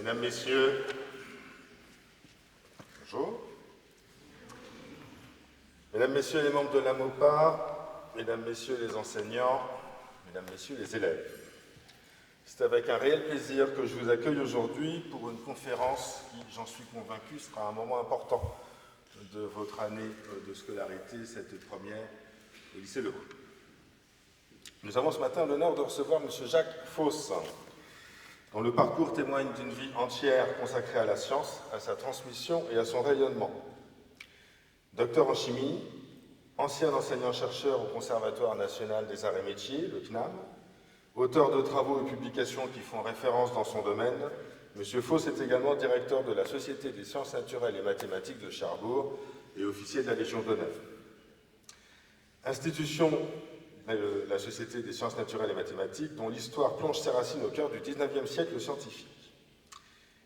Mesdames, Messieurs, bonjour. Mesdames, Messieurs les membres de la MOPA, Mesdames, Messieurs les enseignants, Mesdames, Messieurs les élèves. C'est avec un réel plaisir que je vous accueille aujourd'hui pour une conférence qui, j'en suis convaincu, sera un moment important de votre année de scolarité, cette première au lycée Leroux. Nous avons ce matin l'honneur de recevoir M. Jacques Fausse, dont le parcours témoigne d'une vie entière consacrée à la science, à sa transmission et à son rayonnement. Docteur en chimie, ancien enseignant-chercheur au Conservatoire national des arts et métiers, le CNAM, auteur de travaux et publications qui font référence dans son domaine, M. Fausse est également directeur de la Société des sciences naturelles et mathématiques de Cherbourg et officier de la Légion d'honneur. Institution la Société des sciences naturelles et mathématiques, dont l'histoire plonge ses racines au cœur du XIXe siècle scientifique.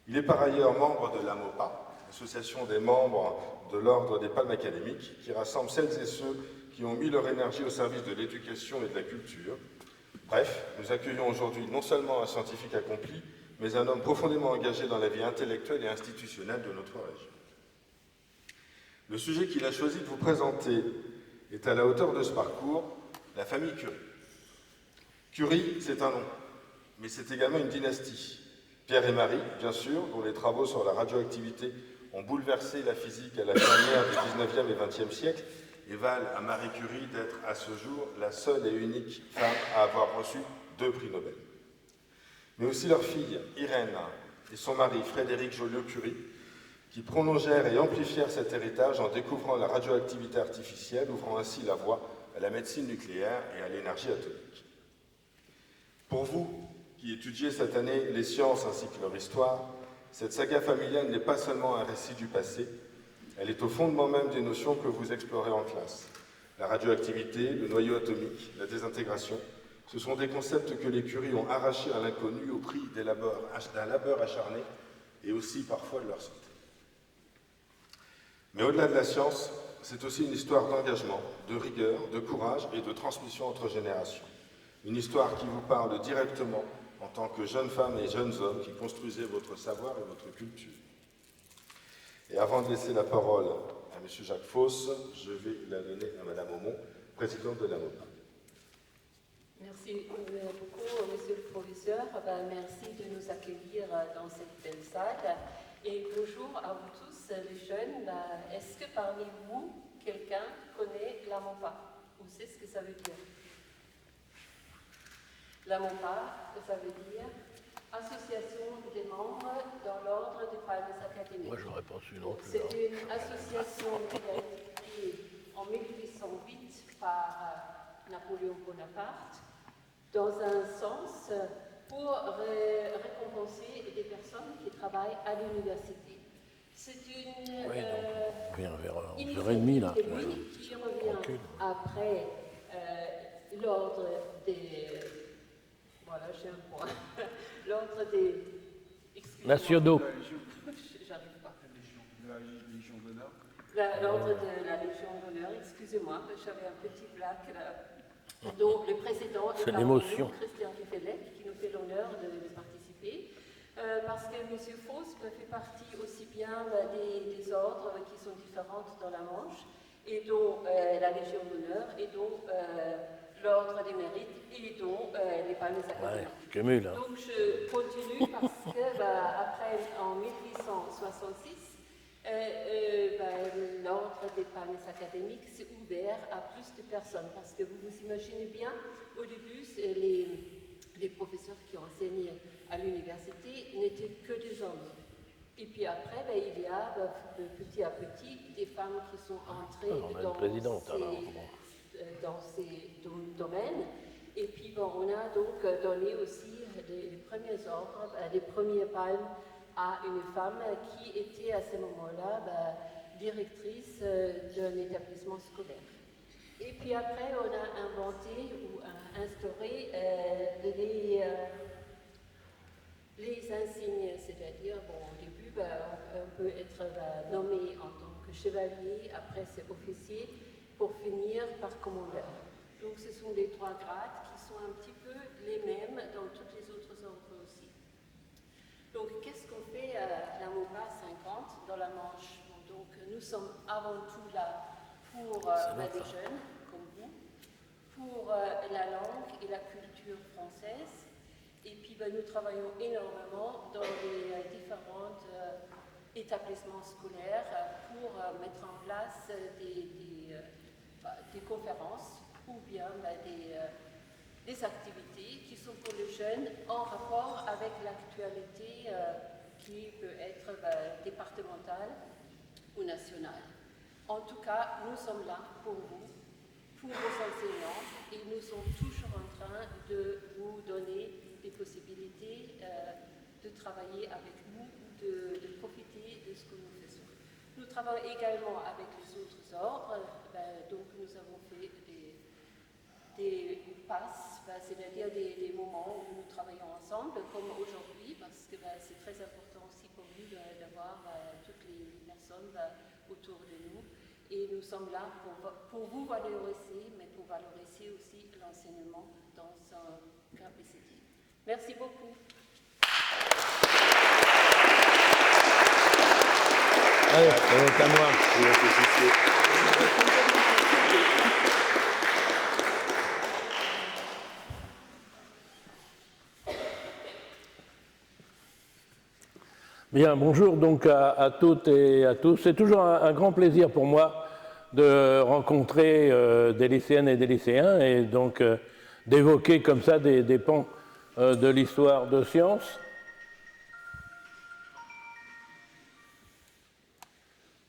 Il est par ailleurs membre de l'AMOPA, l'association des membres de l'Ordre des Palmes académiques, qui rassemble celles et ceux qui ont mis leur énergie au service de l'éducation et de la culture. Bref, nous accueillons aujourd'hui non seulement un scientifique accompli, mais un homme profondément engagé dans la vie intellectuelle et institutionnelle de notre région. Le sujet qu'il a choisi de vous présenter est à la hauteur de ce parcours, la famille Curie. Curie, c'est un nom, mais c'est également une dynastie. Pierre et Marie, bien sûr, dont les travaux sur la radioactivité ont bouleversé la physique à la charnière du 19e et 20e siècle et valent à Marie Curie d'être à ce jour la seule et unique femme à avoir reçu 2 prix Nobel. Mais aussi leur fille, Irène, et son mari, Frédéric Joliot-Curie, qui prolongèrent et amplifièrent cet héritage en découvrant la radioactivité artificielle, ouvrant ainsi la voie à la médecine nucléaire et à l'énergie atomique. Pour vous, qui étudiez cette année les sciences ainsi que leur histoire, cette saga familiale n'est pas seulement un récit du passé, elle est au fondement même des notions que vous explorez en classe. La radioactivité, le noyau atomique, la désintégration, ce sont des concepts que les Curie ont arrachés à l'inconnu au prix d'un labeur acharné et aussi parfois de leur santé. Mais au-delà de la science, c'est aussi une histoire d'engagement, de rigueur, de courage et de transmission entre générations. Une histoire qui vous parle directement en tant que jeunes femmes et jeunes hommes qui construisez votre savoir et votre culture. Et avant de laisser la parole à M. Jacques Fausse, je vais la donner à Mme Aumont, présidente de la MOPA. Merci beaucoup, monsieur le professeur. Merci de nous accueillir dans cette belle salle. Et bonjour à vous tous, les jeunes. Est-ce que parmi vous, quelqu'un connaît la MOPA ou sait ce que ça veut dire? La MOPA, ça veut dire Association des membres dans l'ordre des Palmes académiques. Moi, je n'aurais pas su non plus. C'est une association qui a été créée en 1808 par Napoléon Bonaparte, dans un sens pour récompenser des personnes qui travaillent à l'université. C'est une initiative là, qui revient après l'ordre des... Voilà, j'ai un point. L'ordre des... nationaux. J'arrive pas. La Légion d'honneur. L'ordre de la Légion d'honneur, excusez-moi, j'avais un petit blague là. Donc le président est l'émotion. Christian Rifelec, qui nous fait l'honneur de participer. Parce que M. Fausse fait partie aussi bien des ordres qui sont différents dans la Manche, et dont la Légion d'honneur, et dont l'ordre des mérites, et dont les Palmes académiques. Hein. Donc je continue parce que après, en 1866, l'ordre des Palmes académiques s'est ouvert à plus de personnes, parce que vous vous imaginez bien, au début, les professeurs qui enseignaient à l'université n'étaient que des hommes. Et puis après, il y a petit à petit des femmes qui sont entrées dans ces domaines. Et puis on a donc donné aussi les premiers ordres, les premières palmes à une femme qui était à ce moment-là directrice d'un établissement scolaire. Et puis après, on a inventé ou instauré les insignes, c'est-à-dire, au début, on peut être nommé en tant que chevalier, après c'est officier, pour finir par commandeur. Donc ce sont les 3 grades qui sont un petit peu les mêmes dans toutes les autres ordres aussi. Donc qu'est-ce qu'on fait avant tout là pour les jeunes comme vous, pour la langue et la culture française. Et puis nous travaillons énormément dans les différents établissements scolaires pour mettre en place des conférences ou bien des activités qui sont pour les jeunes en rapport avec l'actualité qui peut être départementale ou nationale. En tout cas, nous sommes là pour vous, pour vos enseignants, et nous sommes toujours en train de vous donner des possibilités de travailler avec nous, de profiter de ce que nous faisons. Nous travaillons également avec les autres ordres, donc nous avons fait des passes, c'est-à-dire des moments où nous travaillons ensemble, comme aujourd'hui, parce que c'est très important aussi pour nous d'avoir toutes les personnes autour de nous. Et nous sommes là pour vous valoriser, mais pour valoriser aussi l'enseignement dans son capacité. Merci beaucoup. Allez, c'est à moi. Bien, bonjour donc à toutes et à tous. C'est toujours un grand plaisir pour moi de rencontrer des lycéennes et des lycéens et donc d'évoquer comme ça des pans de l'histoire de sciences.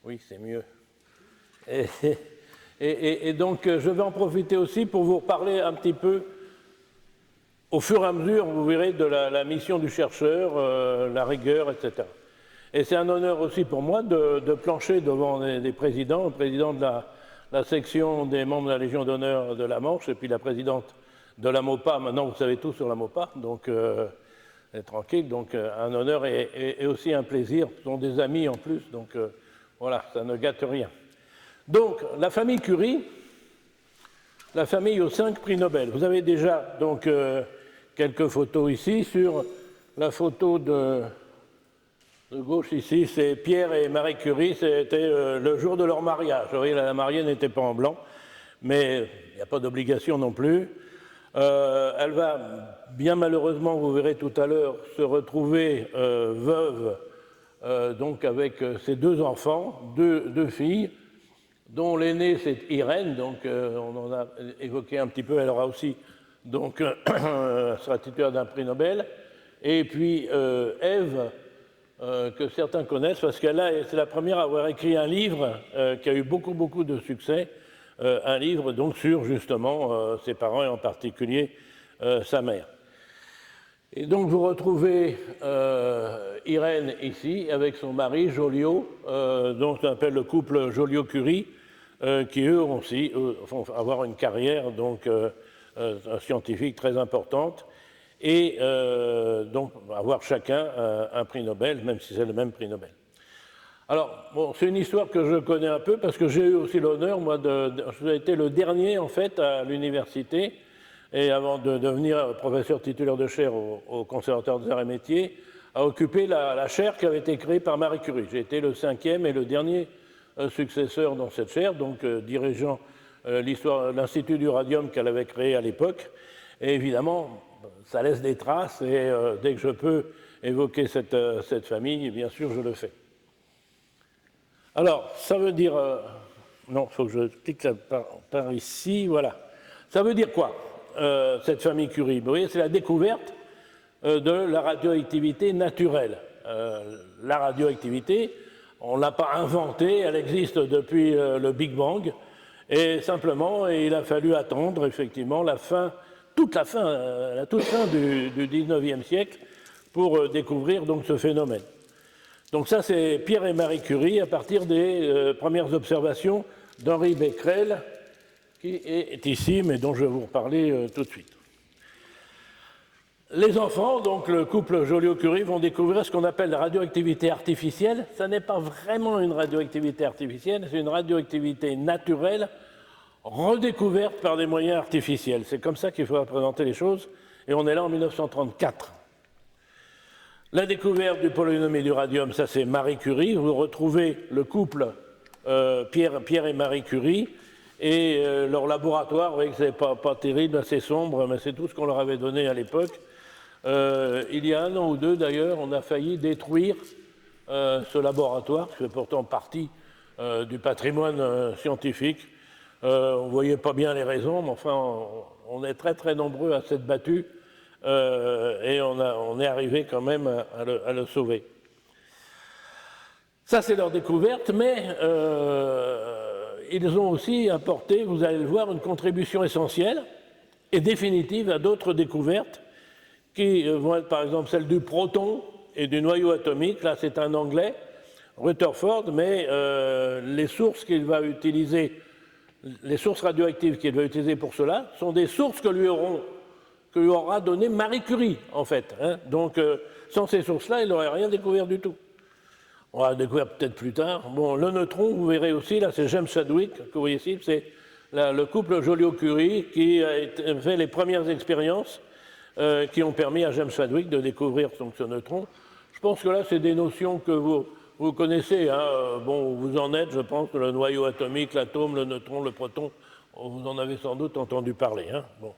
Oui, c'est mieux. Et donc, je vais en profiter aussi pour vous parler un petit peu, au fur et à mesure, vous verrez, de la mission du chercheur, la rigueur, etc. Et c'est un honneur aussi pour moi de plancher devant des présidents, le président de la section des membres de la Légion d'honneur de la Manche, et puis la présidente de la MOPA. Maintenant, vous savez tout sur la MOPA, donc tranquille. Donc, un honneur et aussi un plaisir. Ce sont des amis en plus, donc voilà, ça ne gâte rien. Donc, la famille Curie, la famille aux 5 prix Nobel. Vous avez déjà donc quelques photos ici. Sur la photo de gauche ici, c'est Pierre et Marie Curie. C'était le jour de leur mariage. Vous voyez, la mariée n'était pas en blanc, mais il n'y a pas d'obligation non plus. Elle va bien malheureusement, vous verrez tout à l'heure, se retrouver veuve, donc avec ses 2 enfants, deux filles, dont l'aînée c'est Irène, donc on en a évoqué un petit peu, elle aura aussi, donc sera titulaire d'un prix Nobel, et puis Ève, que certains connaissent, parce qu'elle c'est la première à avoir écrit un livre qui a eu beaucoup de succès, un livre donc sur justement ses parents et en particulier sa mère. Et donc vous retrouvez Irène ici avec son mari Joliot, donc on appelle le couple Joliot-Curie, qui eux aussi vont avoir une carrière donc scientifique très importante et donc avoir chacun un prix Nobel, même si c'est le même prix Nobel. Alors, bon, c'est une histoire que je connais un peu parce que j'ai eu aussi l'honneur, moi, j'ai été le dernier, en fait, à l'université, et avant de devenir professeur titulaire de chaire au Conservatoire des Arts et Métiers, à occuper la chaire qui avait été créée par Marie Curie. J'ai été le 5e et le dernier successeur dans cette chaire, donc dirigeant l'Institut du Radium qu'elle avait créé à l'époque. Et évidemment, ça laisse des traces, et dès que je peux évoquer cette famille, bien sûr, je le fais. Alors, ça veut dire... non, il faut que je clique par ici, voilà. Ça veut dire quoi, cette famille Curie? Vous voyez, c'est la découverte de la radioactivité naturelle. La radioactivité, on ne l'a pas inventée, elle existe depuis le Big Bang, et simplement, il a fallu attendre, effectivement, la toute fin du 19e siècle pour découvrir donc, ce phénomène. Donc ça, c'est Pierre et Marie Curie à partir des premières observations d'Henri Becquerel, qui est ici, mais dont je vais vous reparler tout de suite. Les enfants, donc le couple Joliot-Curie, vont découvrir ce qu'on appelle la radioactivité artificielle. Ça n'est pas vraiment une radioactivité artificielle, c'est une radioactivité naturelle redécouverte par des moyens artificiels. C'est comme ça qu'il faut représenter les choses, et on est là en 1934. La découverte du polonium et du radium, ça c'est Marie Curie. Vous retrouvez le couple Pierre et Marie Curie. Et leur laboratoire, vous voyez que c'est pas terrible, assez sombre, mais c'est tout ce qu'on leur avait donné à l'époque. Il y a 1 an ou 2 d'ailleurs, on a failli détruire ce laboratoire, qui fait pourtant partie du patrimoine scientifique. On ne voyait pas bien les raisons, mais enfin, on est très très nombreux à s'être battus et on est arrivé quand même à le sauver. Ça, c'est leur découverte, mais ils ont aussi apporté, vous allez le voir, une contribution essentielle et définitive à d'autres découvertes qui vont être par exemple celle du proton et du noyau atomique. Là, c'est un Anglais, Rutherford, mais les sources qu'il va utiliser, les sources radioactives qu'il va utiliser pour cela, sont des sources que lui aura donné Marie Curie, en fait. Hein. Donc, sans ces sources-là, il n'aurait rien découvert du tout. On va découvrir peut-être plus tard. Bon, le neutron, vous verrez aussi, là, c'est James Chadwick, que vous voyez ici, c'est le couple Joliot-Curie qui a fait les premières expériences qui ont permis à James Chadwick de découvrir donc, ce neutron. Je pense que là, c'est des notions que vous connaissez. Hein. Bon, vous en êtes, je pense, le noyau atomique, l'atome, le neutron, le proton. Vous en avez sans doute entendu parler. Hein. Bon.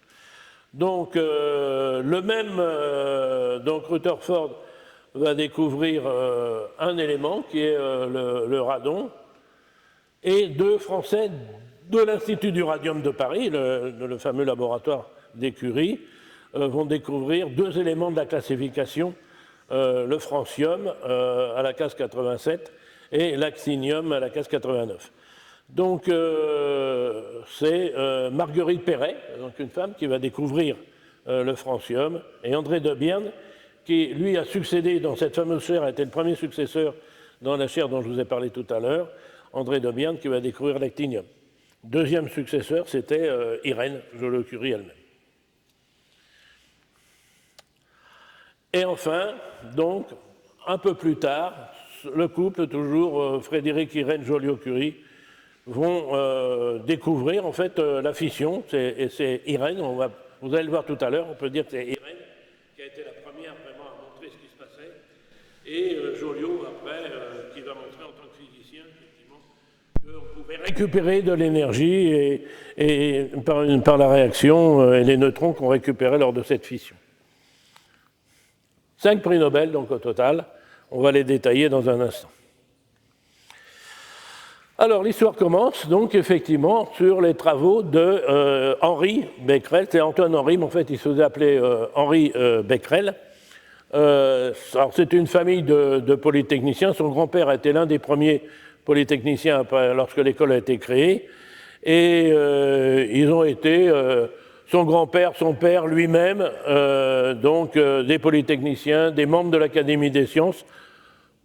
Donc, le même, donc Rutherford va découvrir un élément qui est le radon, et 2 Français de l'Institut du radium de Paris, le fameux laboratoire des Curie, vont découvrir 2 éléments de la classification, le francium à la case 87 et l'actinium à la case 89. Donc c'est Marguerite Perret, donc une femme qui va découvrir le francium, et André Debierne, qui lui a succédé dans cette fameuse chaire, a été le premier successeur dans la chaire dont je vous ai parlé tout à l'heure, André Debierne qui va découvrir l'actinium. Deuxième successeur, c'était Irène Joliot-Curie elle-même. Et enfin, donc, un peu plus tard, le couple, toujours Frédéric Irène Joliot-Curie, vont découvrir en fait la fission, et c'est Irène, vous allez le voir tout à l'heure, on peut dire que c'est Irène qui a été la première vraiment à montrer ce qui se passait, et Joliot après qui va montrer en tant que physicien effectivement qu'on pouvait récupérer de l'énergie et par la réaction et les neutrons qu'on récupérait lors de cette fission. 5 prix Nobel donc au total, on va les détailler dans un instant. Alors, l'histoire commence donc effectivement sur les travaux de Henri Becquerel. C'est Antoine-Henri, mais en fait, il se faisait appeler Henri Becquerel. Alors, c'est une famille de polytechniciens. Son grand-père a été l'un des premiers polytechniciens lorsque l'école a été créée. Et ils ont été, son grand-père, son père lui-même, donc des polytechniciens, des membres de l'Académie des sciences,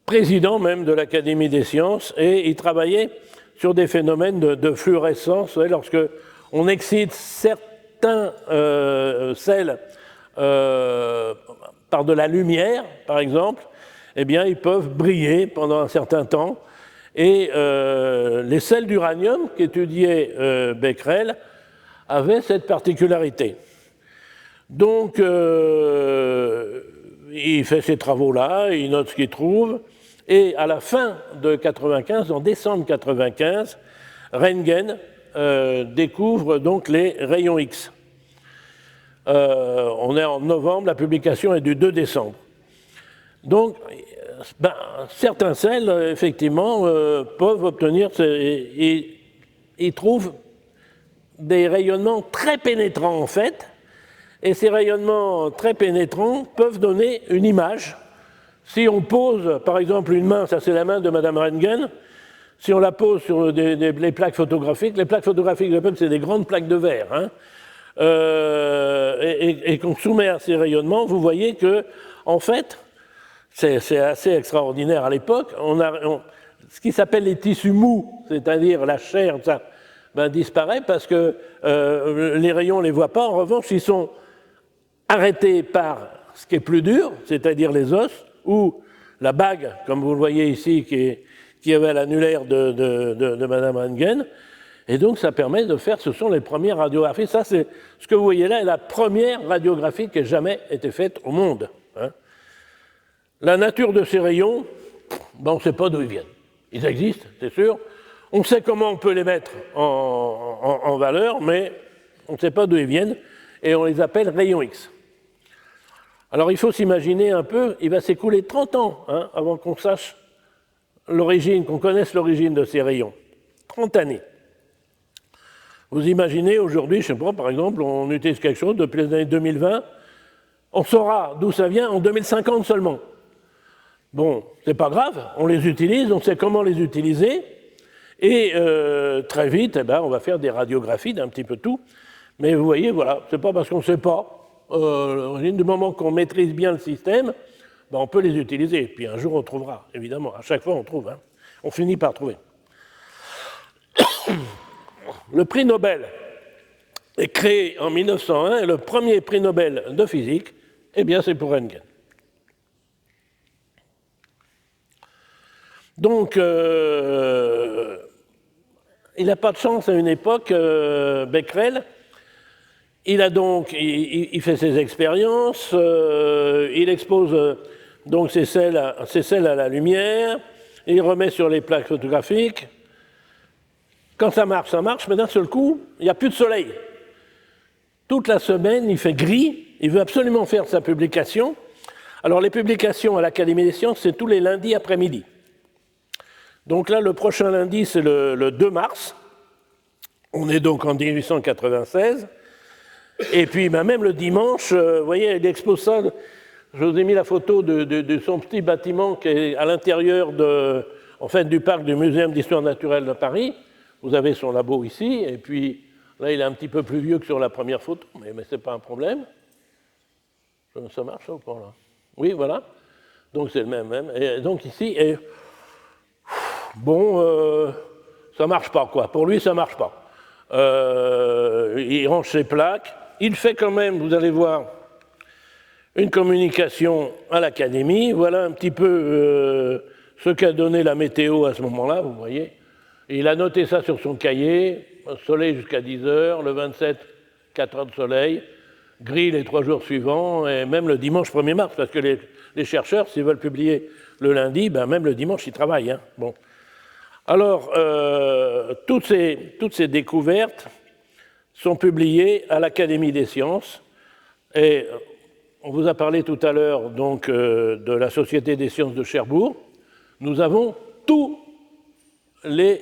président même de l'Académie des sciences, et il travaillait sur des phénomènes de fluorescence. Lorsque on excite certains sels par de la lumière, par exemple, eh bien, ils peuvent briller pendant un certain temps. Et les sels d'uranium qu'étudiait Becquerel avaient cette particularité. Donc, il fait ces travaux-là, il note ce qu'il trouve. Et à la fin de 1995, en décembre 1995, Röntgen découvre donc les rayons X. On est en novembre, la publication est du 2 décembre. Donc, certains sels, effectivement, peuvent obtenir, ils trouvent des rayonnements très pénétrants, en fait, et ces rayonnements très pénétrants peuvent donner une image. Si on pose, par exemple, une main, ça c'est la main de Madame Röntgen, si on la pose sur les plaques photographiques, c'est des grandes plaques de verre, hein, et qu'on soumet à ces rayonnements, vous voyez que, en fait, c'est assez extraordinaire à l'époque, ce qui s'appelle les tissus mous, c'est-à-dire la chair, ça disparaît parce que les rayons ne les voient pas. En revanche, ils sont arrêtés par ce qui est plus dur, c'est-à-dire les os, ou la bague, comme vous le voyez ici, qui avait l'annulaire de Madame Röntgen. Et donc, ça permet de faire, ce sont les premières radiographies. Ça, c'est ce que vous voyez là, est la première radiographie qui ait jamais été faite au monde. Hein. La nature de ces rayons, on ne sait pas d'où ils viennent. Ils existent, c'est sûr. On sait comment on peut les mettre en valeur, mais on ne sait pas d'où ils viennent, et on les appelle rayons X. Alors il faut s'imaginer un peu, il va s'écouler 30 ans avant qu'on sache l'origine, qu'on connaisse l'origine de ces rayons. 30 années. Vous imaginez aujourd'hui, je ne sais pas, par exemple, on utilise quelque chose depuis les années 2020, on saura d'où ça vient en 2050 seulement. Bon, c'est pas grave, on les utilise, on sait comment les utiliser, et très vite, eh ben, on va faire des radiographies d'un petit peu tout. Mais vous voyez, voilà, c'est pas parce qu'on ne sait pas, du moment qu'on maîtrise bien le système, ben, on peut les utiliser. Puis un jour, on trouvera, évidemment. À chaque fois, on trouve. On finit par trouver. Le prix Nobel est créé en 1901, et le premier prix Nobel de physique, eh bien, c'est pour Röntgen. Donc, il n'a pas de chance à une époque, Becquerel. Il fait ses expériences, il expose donc ses sels à la lumière, il remet sur les plaques photographiques. Quand ça marche, mais d'un seul coup, il n'y a plus de soleil. Toute la semaine, il fait gris, il veut absolument faire sa publication. Alors les publications à l'Académie des sciences, c'est tous les lundis après-midi. Donc là, le prochain lundi, c'est le 2 mars. On est donc en 1896. Et puis même le dimanche, vous voyez, il expose ça. Je vous ai mis la photo de son petit bâtiment qui est à l'intérieur du parc du Muséum d'histoire naturelle de Paris. Vous avez son labo ici, et puis là, il est un petit peu plus vieux que sur la première photo, mais ce n'est pas un problème. Ça marche ou pas, là? Oui, voilà. Donc c'est le même. Et donc ici, ça ne marche pas, quoi. Pour lui, ça ne marche pas. Il range ses plaques. Il fait quand même, vous allez voir, une communication à l'Académie. Voilà un petit peu ce qu'a donné la météo à ce moment-là, vous voyez. Il a noté ça sur son cahier, soleil jusqu'à 10 heures, le 27, 4 heures de soleil, gris les 3 jours suivants, et même le dimanche 1er mars, parce que les chercheurs, s'ils veulent publier le lundi, ben même le dimanche, ils travaillent. Bon. Alors, toutes ces découvertes sont publiées à l'Académie des sciences, et on vous a parlé tout à l'heure donc de la Société des sciences de Cherbourg. Nous avons tous les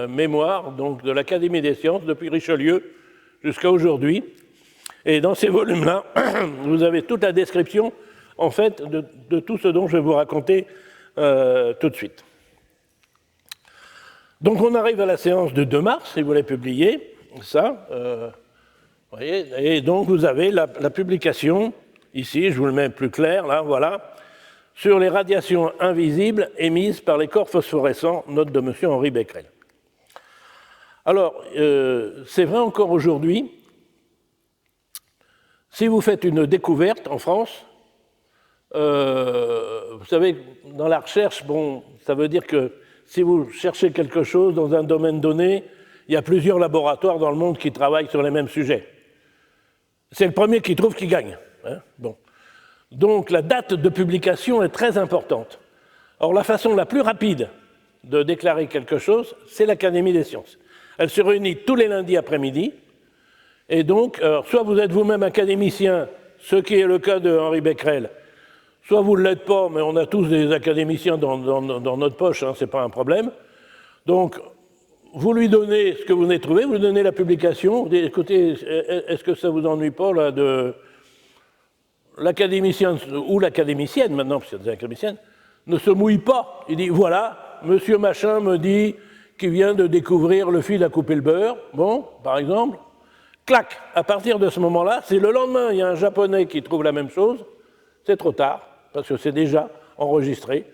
mémoires donc, de l'Académie des sciences depuis Richelieu jusqu'à aujourd'hui. Et dans ces volumes-là, vous avez toute la description en fait de tout ce dont je vais vous raconter tout de suite. Donc on arrive à la séance de 2 mars, si vous voulez publier ça. Voyez, et donc vous avez la publication, ici, je vous le mets plus clair, là, voilà, sur les radiations invisibles émises par les corps phosphorescents, note de M. Henri Becquerel. Alors, c'est vrai encore aujourd'hui, si vous faites une découverte en France, vous savez, dans la recherche, bon, ça veut dire que si vous cherchez quelque chose dans un domaine donné, il y a plusieurs laboratoires dans le monde qui travaillent sur les mêmes sujets. C'est le premier qui trouve qui gagne. Bon. Donc la date de publication est très importante. Or, la façon la plus rapide de déclarer quelque chose, c'est l'Académie des sciences. Elle se réunit tous les lundis après-midi, et donc, soit vous êtes vous-même académicien, ce qui est le cas de Henri Becquerel, soit vous ne l'êtes pas, mais on a tous des académiciens dans notre poche, ce n'est pas un problème. Donc, vous lui donnez ce que vous venez de trouver, vous lui donnez la publication, vous dites, écoutez, est-ce que ça ne vous ennuie pas là, de l'académicien, ou l'académicienne maintenant, parce qu'il y a des académiciennes, ne se mouille pas. Il dit, voilà, monsieur machin me dit qu'il vient de découvrir le fil à couper le beurre, bon, par exemple. Clac, à partir de ce moment-là, si le lendemain, il y a un Japonais qui trouve la même chose, c'est trop tard, parce que c'est déjà enregistré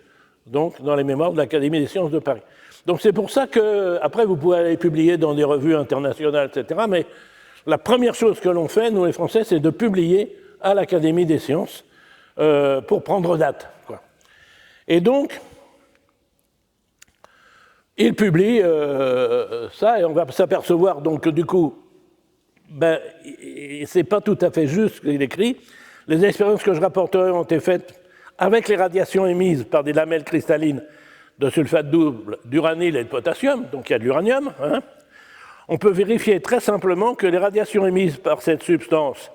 donc, dans les mémoires de l'Académie des sciences de Paris. Donc c'est pour ça que, après, vous pouvez aller publier dans des revues internationales, etc., mais la première chose que l'on fait, nous les Français, c'est de publier à l'Académie des sciences pour prendre date, quoi. Et donc, il publie ça, et on va s'apercevoir donc que du coup, c'est pas tout à fait juste ce qu'il écrit. Les expériences que je rapporterai ont été faites avec les radiations émises par des lamelles cristallines de sulfate double d'uranyle et de potassium, donc il y a de l'uranium, hein, on peut vérifier très simplement que les radiations émises par cette substance,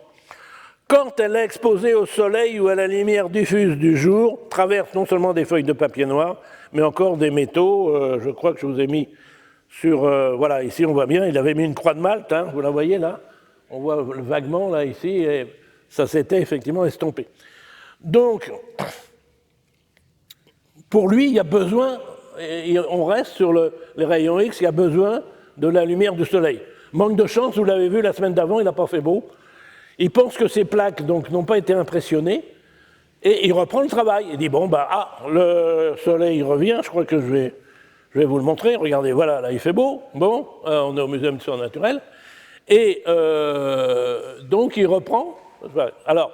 quand elle est exposée au soleil ou à la lumière diffuse du jour, traversent non seulement des feuilles de papier noir, mais encore des métaux. Je crois que je vous ai mis sur... voilà, ici on voit bien, il avait mis une croix de Malte, hein, vous la voyez là? On voit vaguement là, ici, et ça s'était effectivement estompé. Donc, pour lui, il y a besoin, et on reste sur les rayons X, il y a besoin de la lumière du soleil. Manque de chance, vous l'avez vu la semaine d'avant, il n'a pas fait beau. Il pense que ces plaques donc n'ont pas été impressionnées, et il reprend le travail. Il dit, bon, le soleil revient, je crois que je vais vous le montrer. Regardez, voilà, là, il fait beau. Bon, on est au Muséum d'histoire naturelle. Et donc, il reprend. Alors,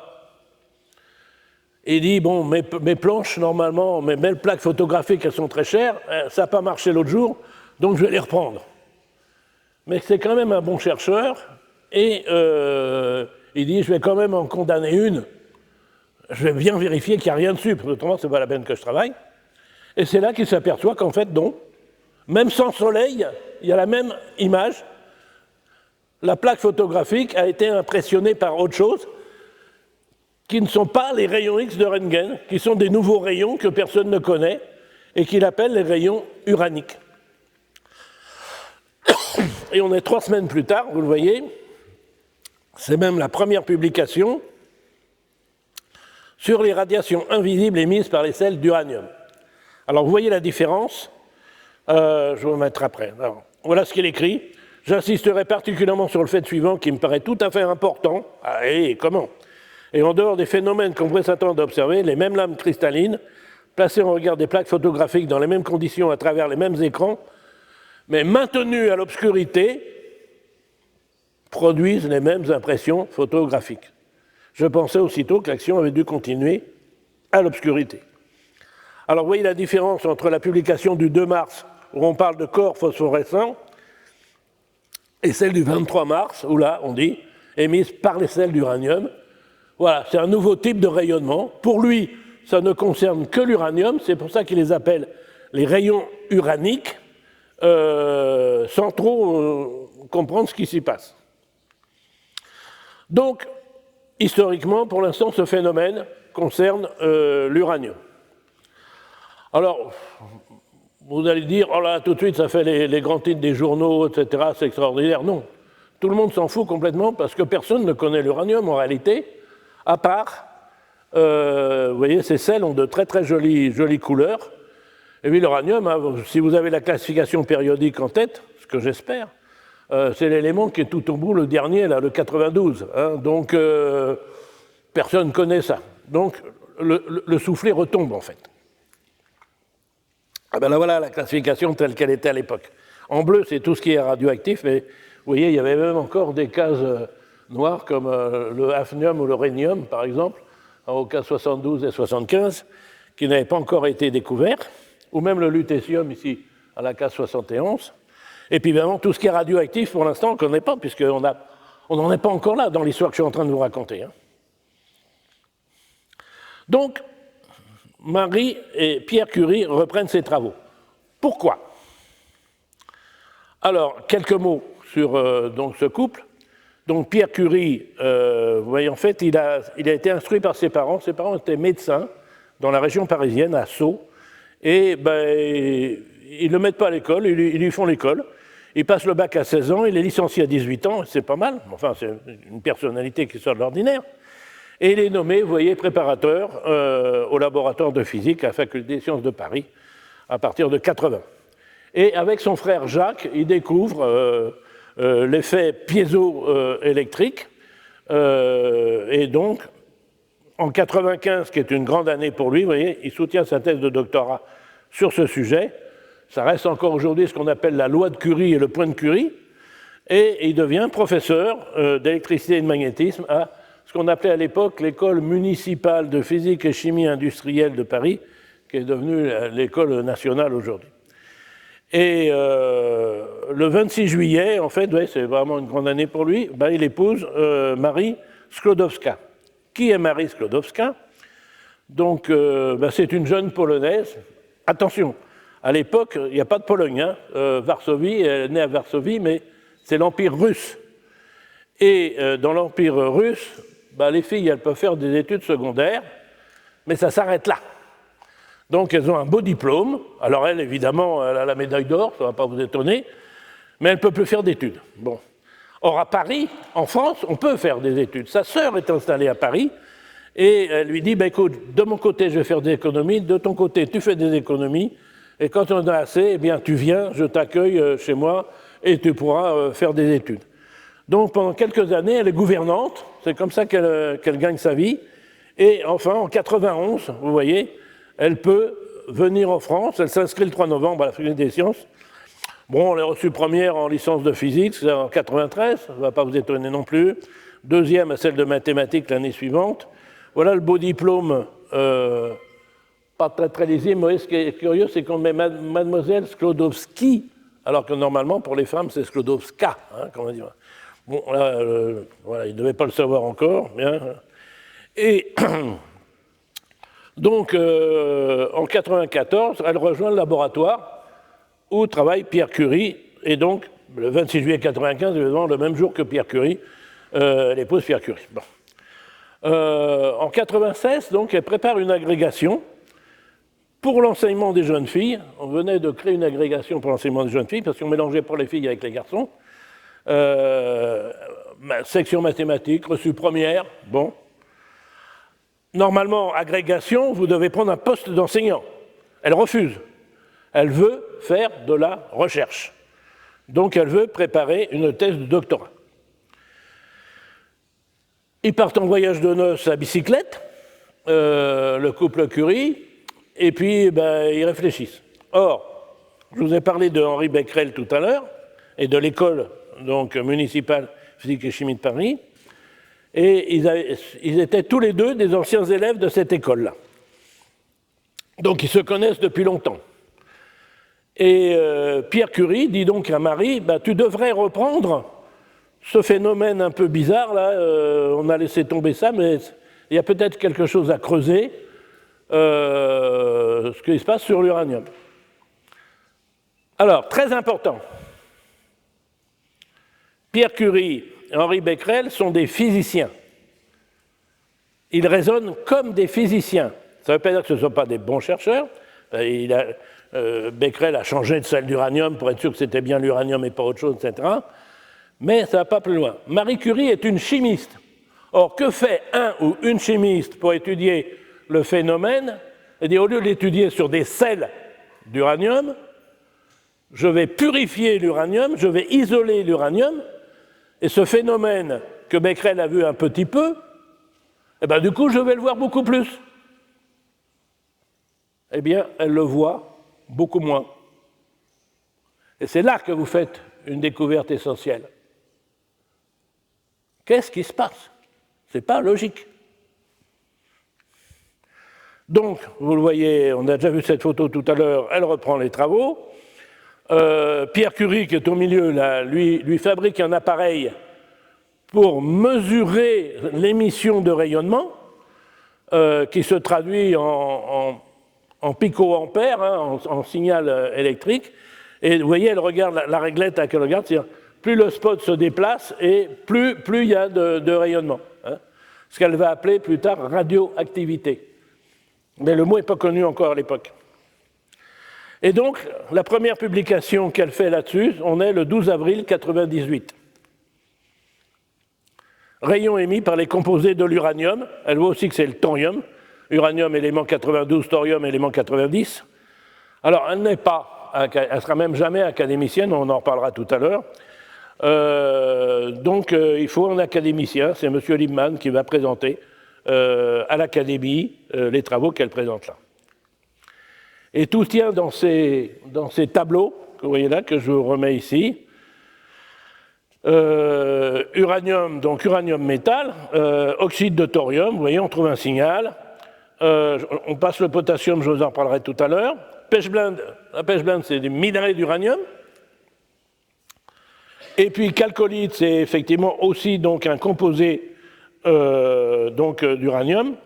il dit, bon, mes planches, normalement, mes belles plaques photographiques, elles sont très chères. Ça n'a pas marché l'autre jour, donc je vais les reprendre. Mais c'est quand même un bon chercheur. Et il dit, je vais quand même en condamner une. Je vais bien vérifier qu'il n'y a rien dessus, parce que autrement, ce n'est pas la peine que je travaille. Et c'est là qu'il s'aperçoit qu'en fait, non. Même sans soleil, il y a la même image. La plaque photographique a été impressionnée par autre chose, qui ne sont pas les rayons X de Röntgen, qui sont des nouveaux rayons que personne ne connaît, et qu'il appelle les rayons uraniques. Et on est 3 semaines plus tard, vous le voyez, c'est même la première publication sur les radiations invisibles émises par les sels d'uranium. Alors, vous voyez la différence. Je vais vous mettre après. Alors, voilà ce qu'il écrit. J'insisterai particulièrement sur le fait suivant qui me paraît tout à fait important. Ah, et comment? Et en dehors des phénomènes qu'on pourrait s'attendre d'observer, les mêmes lames cristallines, placées en regard des plaques photographiques dans les mêmes conditions à travers les mêmes écrans, mais maintenues à l'obscurité, produisent les mêmes impressions photographiques. Je pensais aussitôt que l'action avait dû continuer à l'obscurité. Alors, vous voyez la différence entre la publication du 2 mars, où on parle de corps phosphorescents, et celle du 23 mars, où là, on dit, émise par les sels d'uranium. Voilà, c'est un nouveau type de rayonnement. Pour lui, ça ne concerne que l'uranium, c'est pour ça qu'il les appelle les rayons uraniques, sans trop comprendre ce qui s'y passe. Donc, historiquement, pour l'instant, ce phénomène concerne l'uranium. Alors, vous allez dire, oh là, tout de suite, ça fait les grands titres des journaux, etc., c'est extraordinaire. Non, tout le monde s'en fout complètement parce que personne ne connaît l'uranium en réalité, à part, vous voyez, ces sels ont de très très jolies couleurs. Et puis l'uranium, hein, si vous avez la classification périodique en tête, ce que j'espère, c'est l'élément qui est tout au bout, le dernier, là, le 92. Hein, donc, personne ne connaît ça. Donc, le soufflet retombe, en fait. Ah ben là, voilà la classification telle qu'elle était à l'époque. En bleu, c'est tout ce qui est radioactif, mais vous voyez, il y avait même encore des cases noires, comme le hafnium ou le rhénium, par exemple, aux cases 72 et 75, qui n'avaient pas encore été découverts, ou même le lutécium, ici, à la case 71. Et puis, évidemment, tout ce qui est radioactif, pour l'instant, on ne connaît pas, puisqu'on n'en est pas encore là dans l'histoire que je suis en train de vous raconter. Hein. Donc, Marie et Pierre Curie reprennent ces travaux. Pourquoi? Alors, quelques mots sur donc, ce couple. Donc, Pierre Curie, vous voyez, en fait, il a été instruit par ses parents. Ses parents étaient médecins dans la région parisienne, à Sceaux. Et ils ne le mettent pas à l'école, ils lui font l'école. Il passe le bac à 16 ans, il est licencié à 18 ans, c'est pas mal. Enfin, c'est une personnalité qui sort de l'ordinaire. Et il est nommé, vous voyez, préparateur au laboratoire de physique à la Faculté des sciences de Paris à partir de 80. Et avec son frère Jacques, il découvre l'effet piézoélectrique. Et donc, en 95, qui est une grande année pour lui, vous voyez, il soutient sa thèse de doctorat sur ce sujet. Ça reste encore aujourd'hui ce qu'on appelle la loi de Curie et le point de Curie. Et il devient professeur d'électricité et de magnétisme à ce qu'on appelait à l'époque l'école municipale de physique et chimie industrielle de Paris, qui est devenue l'école nationale aujourd'hui. Et le 26 juillet, en fait, ouais, c'est vraiment une grande année pour lui, il épouse Marie Sklodowska. Qui est Marie Sklodowska? Donc, c'est une jeune Polonaise. Attention, À l'époque, il n'y a pas de Pologne. Hein. Varsovie, elle est née à Varsovie, mais c'est l'Empire russe. Et dans l'Empire russe, les filles, elles peuvent faire des études secondaires, mais ça s'arrête là. Donc, elles ont un beau diplôme. Alors, elle, évidemment, elle a la médaille d'or, ça ne va pas vous étonner, mais elle ne peut plus faire d'études. Bon. Or, à Paris, en France, on peut faire des études. Sa sœur est installée à Paris, et elle lui dit, écoute, de mon côté, je vais faire des économies, de ton côté, tu fais des économies, et quand on en a assez, eh bien, tu viens, je t'accueille chez moi, et tu pourras faire des études. Donc, pendant quelques années, elle est gouvernante, c'est comme ça qu'elle gagne sa vie, et enfin, en 91, vous voyez, elle peut venir en France, elle s'inscrit le 3 novembre à la Faculté des Sciences. Bon, elle est reçue première en licence de physique, c'est en 93, ça ne va pas vous étonner non plus. Deuxième à celle de mathématiques l'année suivante. Voilà le beau diplôme, pas très lisible, mais ce qui est curieux, c'est qu'on met Mademoiselle Sklodowski, alors que normalement, pour les femmes, c'est Sklodowska, hein, comme on dit. Bon, là, voilà, il ne devait pas le savoir encore. Bien. Et donc, en 1994, elle rejoint le laboratoire où travaille Pierre Curie, et donc, le 26 juillet 1995, évidemment, le même jour que Pierre Curie, elle épouse Pierre Curie. Bon. En 1996, donc, elle prépare une agrégation pour l'enseignement des jeunes filles. On venait de créer une agrégation pour l'enseignement des jeunes filles, parce qu'on mélangeait pas les filles avec les garçons. Section mathématiques, reçue première, bon. Normalement, agrégation, vous devez prendre un poste d'enseignant. Elle refuse. Elle veut faire de la recherche. Donc, elle veut préparer une thèse de doctorat. Ils partent en voyage de noces à bicyclette, le couple Curie, et puis ils réfléchissent. Or, je vous ai parlé de Henri Becquerel tout à l'heure, et de l'école donc, municipale physique et chimie de Paris, et ils étaient tous les deux des anciens élèves de cette école-là. Donc, ils se connaissent depuis longtemps. Et Pierre Curie dit donc à Marie, tu devrais reprendre ce phénomène un peu bizarre, là, on a laissé tomber ça, mais il y a peut-être quelque chose à creuser, ce qui se passe sur l'uranium. Alors, très important, Pierre Curie et Henri Becquerel sont des physiciens. Ils raisonnent comme des physiciens. Ça ne veut pas dire que ce ne sont pas des bons chercheurs. Becquerel a changé de celle d'uranium pour être sûr que c'était bien l'uranium et pas autre chose, etc. Mais ça ne va pas plus loin. Marie Curie est une chimiste. Or, que fait un ou une chimiste pour étudier le phénomène? C'est-à-dire, au lieu de l'étudier sur des sels d'uranium, je vais purifier l'uranium, je vais isoler l'uranium, et ce phénomène que Becquerel a vu un petit peu, du coup, je vais le voir beaucoup plus. Eh bien, elle le voit beaucoup moins. Et c'est là que vous faites une découverte essentielle. Qu'est-ce qui se passe? Ce n'est pas logique. Donc, vous le voyez, on a déjà vu cette photo tout à l'heure, elle reprend les travaux. Pierre Curie, qui est au milieu, là, lui fabrique un appareil pour mesurer l'émission de rayonnement, qui se traduit en picoampères, hein, en signal électrique. Et vous voyez, elle regarde la réglette à laquelle elle regarde, c'est-à-dire plus le spot se déplace et plus il y a de rayonnement. Hein, ce qu'elle va appeler plus tard radioactivité. Mais le mot n'est pas connu encore à l'époque. Et donc, la première publication qu'elle fait là-dessus, on est le 12 avril 1998. Rayons émis par les composés de l'uranium. Elle voit aussi que c'est le thorium. Uranium, élément 92, thorium, élément 90. Alors, elle n'est pas, elle ne sera même jamais académicienne, on en reparlera tout à l'heure. Donc, il faut un académicien, c'est M. Liebman qui va présenter à l'Académie les travaux qu'elle présente là. Et tout tient dans ces tableaux, que vous voyez là, que je vous remets ici. Uranium, donc uranium métal, oxyde de thorium, vous voyez, on trouve un signal. On passe le potassium, je vous en reparlerai tout à l'heure. Pêche blinde, la pêche blinde, c'est des minerais d'uranium. Et puis chalcolite, c'est effectivement aussi donc un composé d'uranium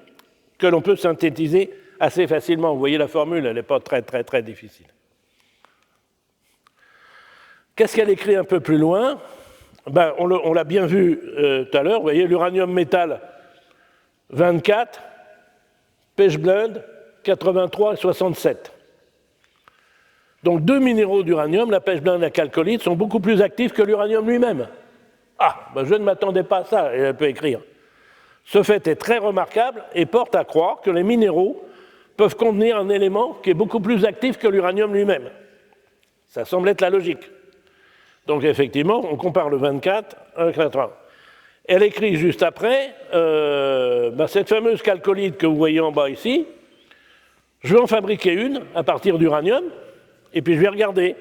que l'on peut synthétiser assez facilement. Vous voyez la formule, elle n'est pas très difficile. Qu'est-ce qu'elle écrit un peu plus loin? Ben, on l'a bien vu tout à l'heure, vous voyez, l'uranium métal 24, pechblende 83 et 67. Donc deux minéraux d'uranium, la pechblende et la chalcolite, sont beaucoup plus actifs que l'uranium lui-même. Ah, ben je ne m'attendais pas à ça, et elle peut écrire. Ce fait est très remarquable et porte à croire que les minéraux peuvent contenir un élément qui est beaucoup plus actif que l'uranium lui-même. Ça semble être la logique. Donc effectivement, on compare le 24 avec le 80. Elle écrit juste après, cette fameuse chalcolite que vous voyez en bas ici, je vais en fabriquer une à partir d'uranium, et puis je vais regarder.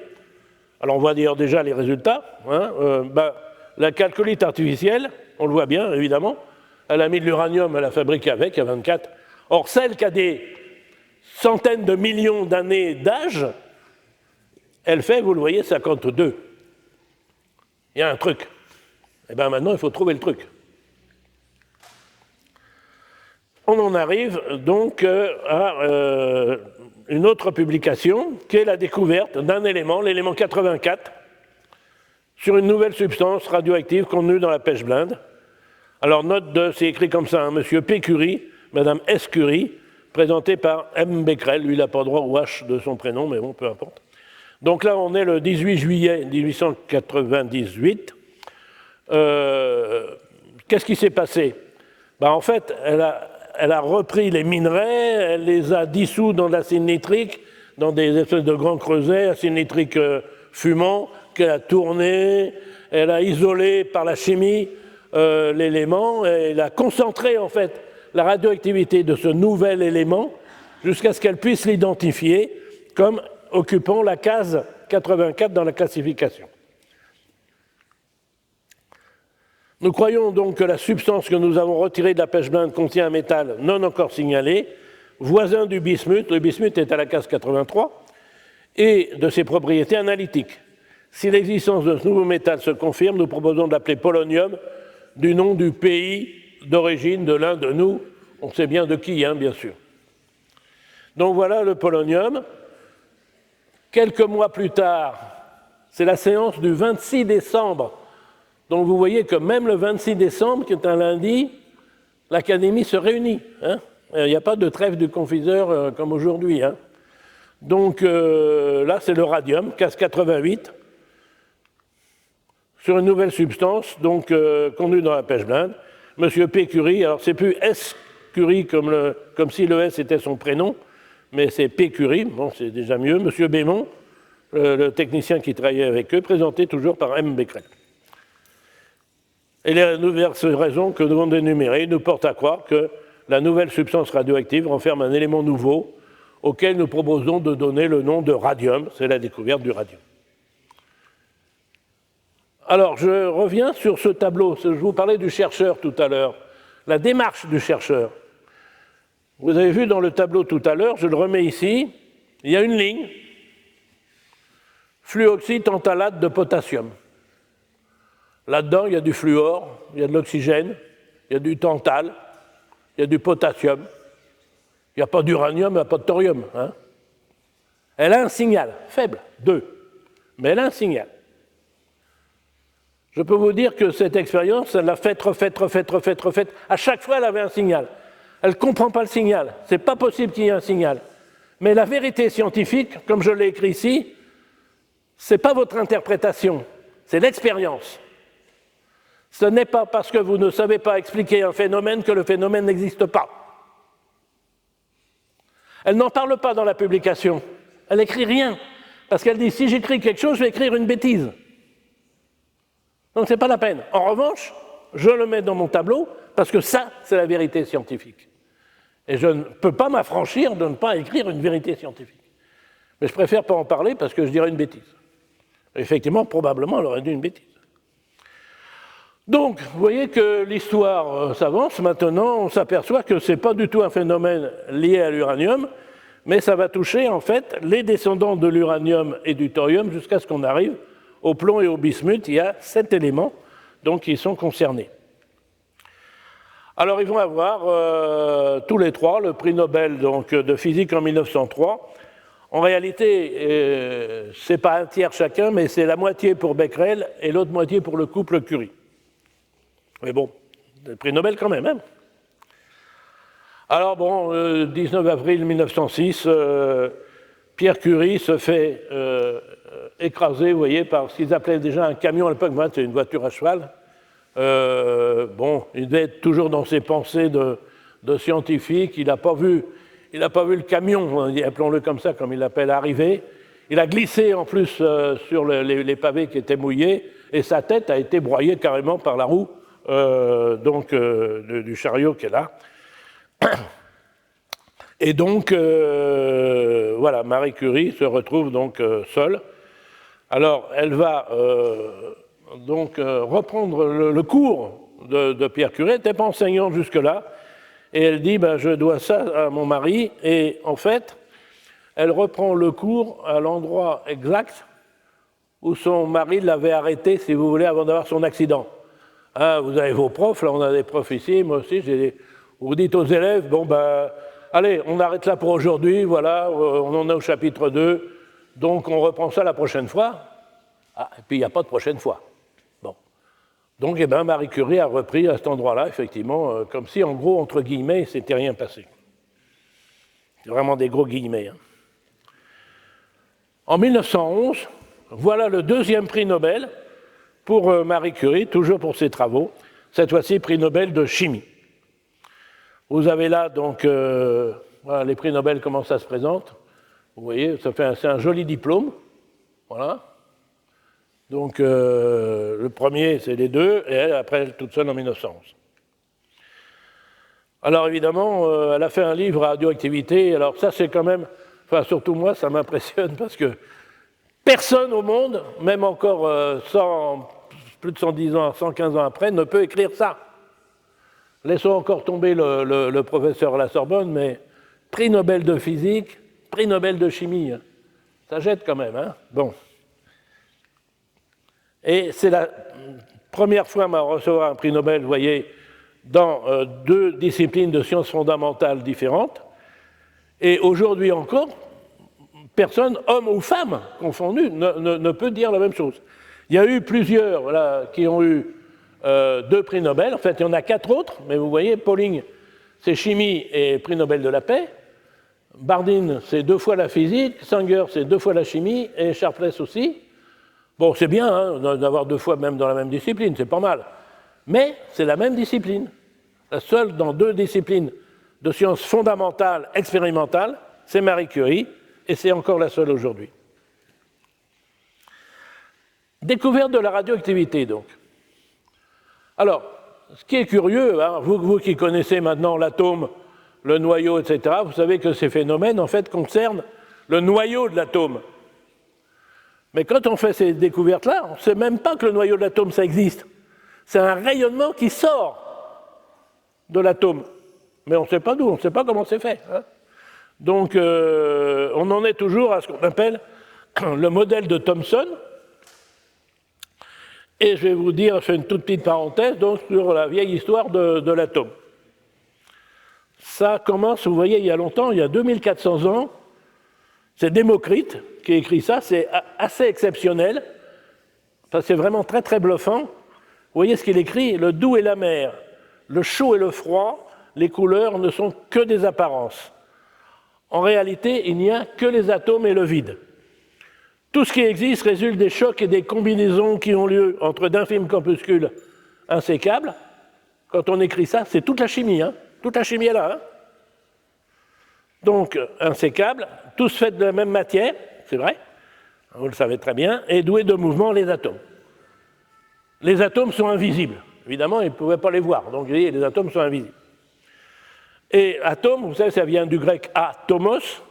Alors on voit d'ailleurs déjà les résultats. La chalcolite artificielle, on le voit bien évidemment, elle a mis de l'uranium, elle a fabriqué avec, à 24. Or celle qui a des centaines de millions d'années d'âge, elle fait, vous le voyez, 52. Il y a un truc. Et bien maintenant, il faut trouver le truc. On en arrive donc à une autre publication, qui est la découverte d'un élément, l'élément 84, sur une nouvelle substance radioactive contenue dans la pechblende. Alors note c'est écrit comme ça, Monsieur P. Curie, Madame S. Curie, présenté par M. Becquerel, lui il n'a pas droit au H de son prénom, mais bon, peu importe. Donc là, on est le 18 juillet 1898. Qu'est-ce qui s'est passé? En fait, elle a repris les minerais, elle les a dissous dans de l'acide nitrique, dans des espèces de grands creusets, acide nitrique fumant, qu'elle a tourné, elle a isolé par la chimie l'élément, et elle a concentré en fait la radioactivité de ce nouvel élément jusqu'à ce qu'elle puisse l'identifier comme occupant la case 84 dans la classification. Nous croyons donc que la substance que nous avons retirée de la pechblende contient un métal non encore signalé, voisin du bismuth, le bismuth est à la case 83, et de ses propriétés analytiques. Si l'existence de ce nouveau métal se confirme, nous proposons de l'appeler polonium, du nom du pays d'origine de l'un de nous. On sait bien de qui, bien sûr. Donc voilà le polonium. Quelques mois plus tard, c'est la séance du 26 décembre. Donc vous voyez que même le 26 décembre, qui est un lundi, l'Académie se réunit. Il n'y a pas de trêve du confiseur comme aujourd'hui. Donc là, c'est le radium, case 88, sur une nouvelle substance, donc contenue dans la pechblende. Monsieur P. Curie, alors c'est plus S. Curie comme si le S était son prénom, mais c'est P. Curie, bon, c'est déjà mieux. Monsieur Bémont, le technicien qui travaillait avec eux, présenté toujours par M. Becquerel. Et les diverses raisons que nous avons énumérées nous portent à croire que la nouvelle substance radioactive renferme un élément nouveau auquel nous proposons de donner le nom de radium. C'est la découverte du radium. Alors, je reviens sur ce tableau. Je vous parlais du chercheur tout à l'heure. La démarche du chercheur. Vous avez vu dans le tableau tout à l'heure, je le remets ici, il y a une ligne, fluoxytantalate de potassium. Là-dedans, il y a du fluor, il y a de l'oxygène, il y a du tantal, il y a du potassium. Il n'y a pas d'uranium, il n'y a pas de thorium. Elle a un signal, faible, 2, mais elle a un signal. Je peux vous dire que cette expérience, elle l'a faite, refaite. À chaque fois, elle avait un signal. Elle ne comprend pas le signal. Ce n'est pas possible qu'il y ait un signal. Mais la vérité scientifique, comme je l'ai écrit ici, ce n'est pas votre interprétation, c'est l'expérience. Ce n'est pas parce que vous ne savez pas expliquer un phénomène que le phénomène n'existe pas. Elle n'en parle pas dans la publication. Elle n'écrit rien. Parce qu'elle dit, si j'écris quelque chose, je vais écrire une bêtise. Donc ce n'est pas la peine. En revanche, je le mets dans mon tableau parce que ça, c'est la vérité scientifique. Et je ne peux pas m'affranchir de ne pas écrire une vérité scientifique. Mais je préfère pas en parler parce que je dirais une bêtise. Effectivement, probablement, elle aurait dit une bêtise. Donc, vous voyez que l'histoire s'avance. Maintenant, on s'aperçoit que ce n'est pas du tout un phénomène lié à l'uranium, mais ça va toucher, en fait, les descendants de l'uranium et du thorium jusqu'à ce qu'on arrive au plomb et au bismuth. Il y a 7 éléments donc, qui sont concernés. Alors, ils vont avoir tous les 3 le prix Nobel donc, de physique en 1903, En réalité, ce n'est pas un tiers chacun, mais c'est la moitié pour Becquerel et l'autre moitié pour le couple Curie. Mais bon, le prix Nobel quand même. Hein. Alors bon, 19 avril 1906, Pierre Curie se fait écraser, vous voyez, par ce qu'ils appelaient déjà un camion à l'époque, c'est une voiture à cheval. Bon, il devait être toujours dans ses pensées de scientifique, il n'a pas vu le camion, appelons-le comme ça, comme il l'appelle, arriver. Il a glissé en plus sur les pavés qui étaient mouillés, et sa tête a été broyée carrément par la roue du chariot qui est là. Et donc, voilà, Marie Curie se retrouve donc seule. Alors, elle va reprendre le cours de Pierre Curie. Elle n'était pas enseignante jusque-là. Et elle dit, je dois ça à mon mari. Et en fait, elle reprend le cours à l'endroit exact où son mari l'avait arrêté, si vous voulez, avant d'avoir son accident. Hein, vous avez vos profs, là on a des profs ici, moi aussi, vous dites aux élèves, allez, on arrête là pour aujourd'hui, voilà, on en est au chapitre 2, donc on reprend ça la prochaine fois. Ah, et puis il n'y a pas de prochaine fois. Bon. Donc, Marie Curie a repris à cet endroit-là, effectivement, comme si, en gros, entre guillemets, il ne s'était rien passé. C'est vraiment des gros guillemets. Hein. En 1911, voilà le deuxième prix Nobel pour Marie Curie, toujours pour ses travaux, cette fois-ci prix Nobel de chimie. Vous avez là, donc, voilà, les prix Nobel, comment ça se présente. Vous voyez, c'est un joli diplôme. Voilà. Donc, le premier, c'est les deux, et elle, après, elle toute seule en 1911. Alors, évidemment, elle a fait un livre à radioactivité. Alors, ça, c'est quand même, enfin, surtout moi, ça m'impressionne parce que personne au monde, même encore plus de 110 ans, 115 ans après, ne peut écrire ça. Laissons encore tomber le professeur à la Sorbonne, mais prix Nobel de physique, prix Nobel de chimie, ça jette quand même, hein. Bon. Et c'est la première fois à recevoir un prix Nobel, vous voyez, dans deux disciplines de sciences fondamentales différentes. Et aujourd'hui encore, personne, homme ou femme confondu, ne peut dire la même chose. Il y a eu plusieurs qui ont eu 2 prix Nobel. En fait, il y en a 4 autres, mais vous voyez, Pauling, c'est chimie et prix Nobel de la paix. Bardeen, c'est 2 fois la physique. Sanger, c'est 2 fois la chimie. Et Sharpless aussi. Bon, c'est bien hein, d'avoir 2 fois même dans la même discipline, c'est pas mal. Mais c'est la même discipline. La seule dans 2 disciplines de sciences fondamentales, expérimentales, c'est Marie Curie, et c'est encore la seule aujourd'hui. Découverte de la radioactivité, donc. Alors, ce qui est curieux, hein, vous qui connaissez maintenant l'atome, le noyau, etc., vous savez que ces phénomènes, en fait, concernent le noyau de l'atome. Mais quand on fait ces découvertes-là, on ne sait même pas que le noyau de l'atome, ça existe. C'est un rayonnement qui sort de l'atome. Mais on ne sait pas d'où, on ne sait pas comment c'est fait. Hein. Donc, on en est toujours à ce qu'on appelle le modèle de Thomson. Et je vais vous dire, je fais une toute petite parenthèse donc, sur la vieille histoire de l'atome. Ça commence, vous voyez, il y a longtemps, il y a 2400 ans, c'est Démocrite qui a écrit ça, c'est assez exceptionnel, ça c'est vraiment très très bluffant. Vous voyez ce qu'il écrit, le doux et l'amer, le chaud et le froid, les couleurs ne sont que des apparences. En réalité, il n'y a que les atomes et le vide. Tout ce qui existe résulte des chocs et des combinaisons qui ont lieu entre d'infimes corpuscules insécables. Quand on écrit ça, c'est toute la chimie, hein. Toute la chimie est là. Hein. Donc, insécables, tous faits de la même matière, c'est vrai, vous le savez très bien, et doués de mouvement, les atomes. Les atomes sont invisibles. Évidemment, ils ne pouvaient pas les voir, donc les atomes sont invisibles. Et atome, vous savez, ça vient du grec atomos,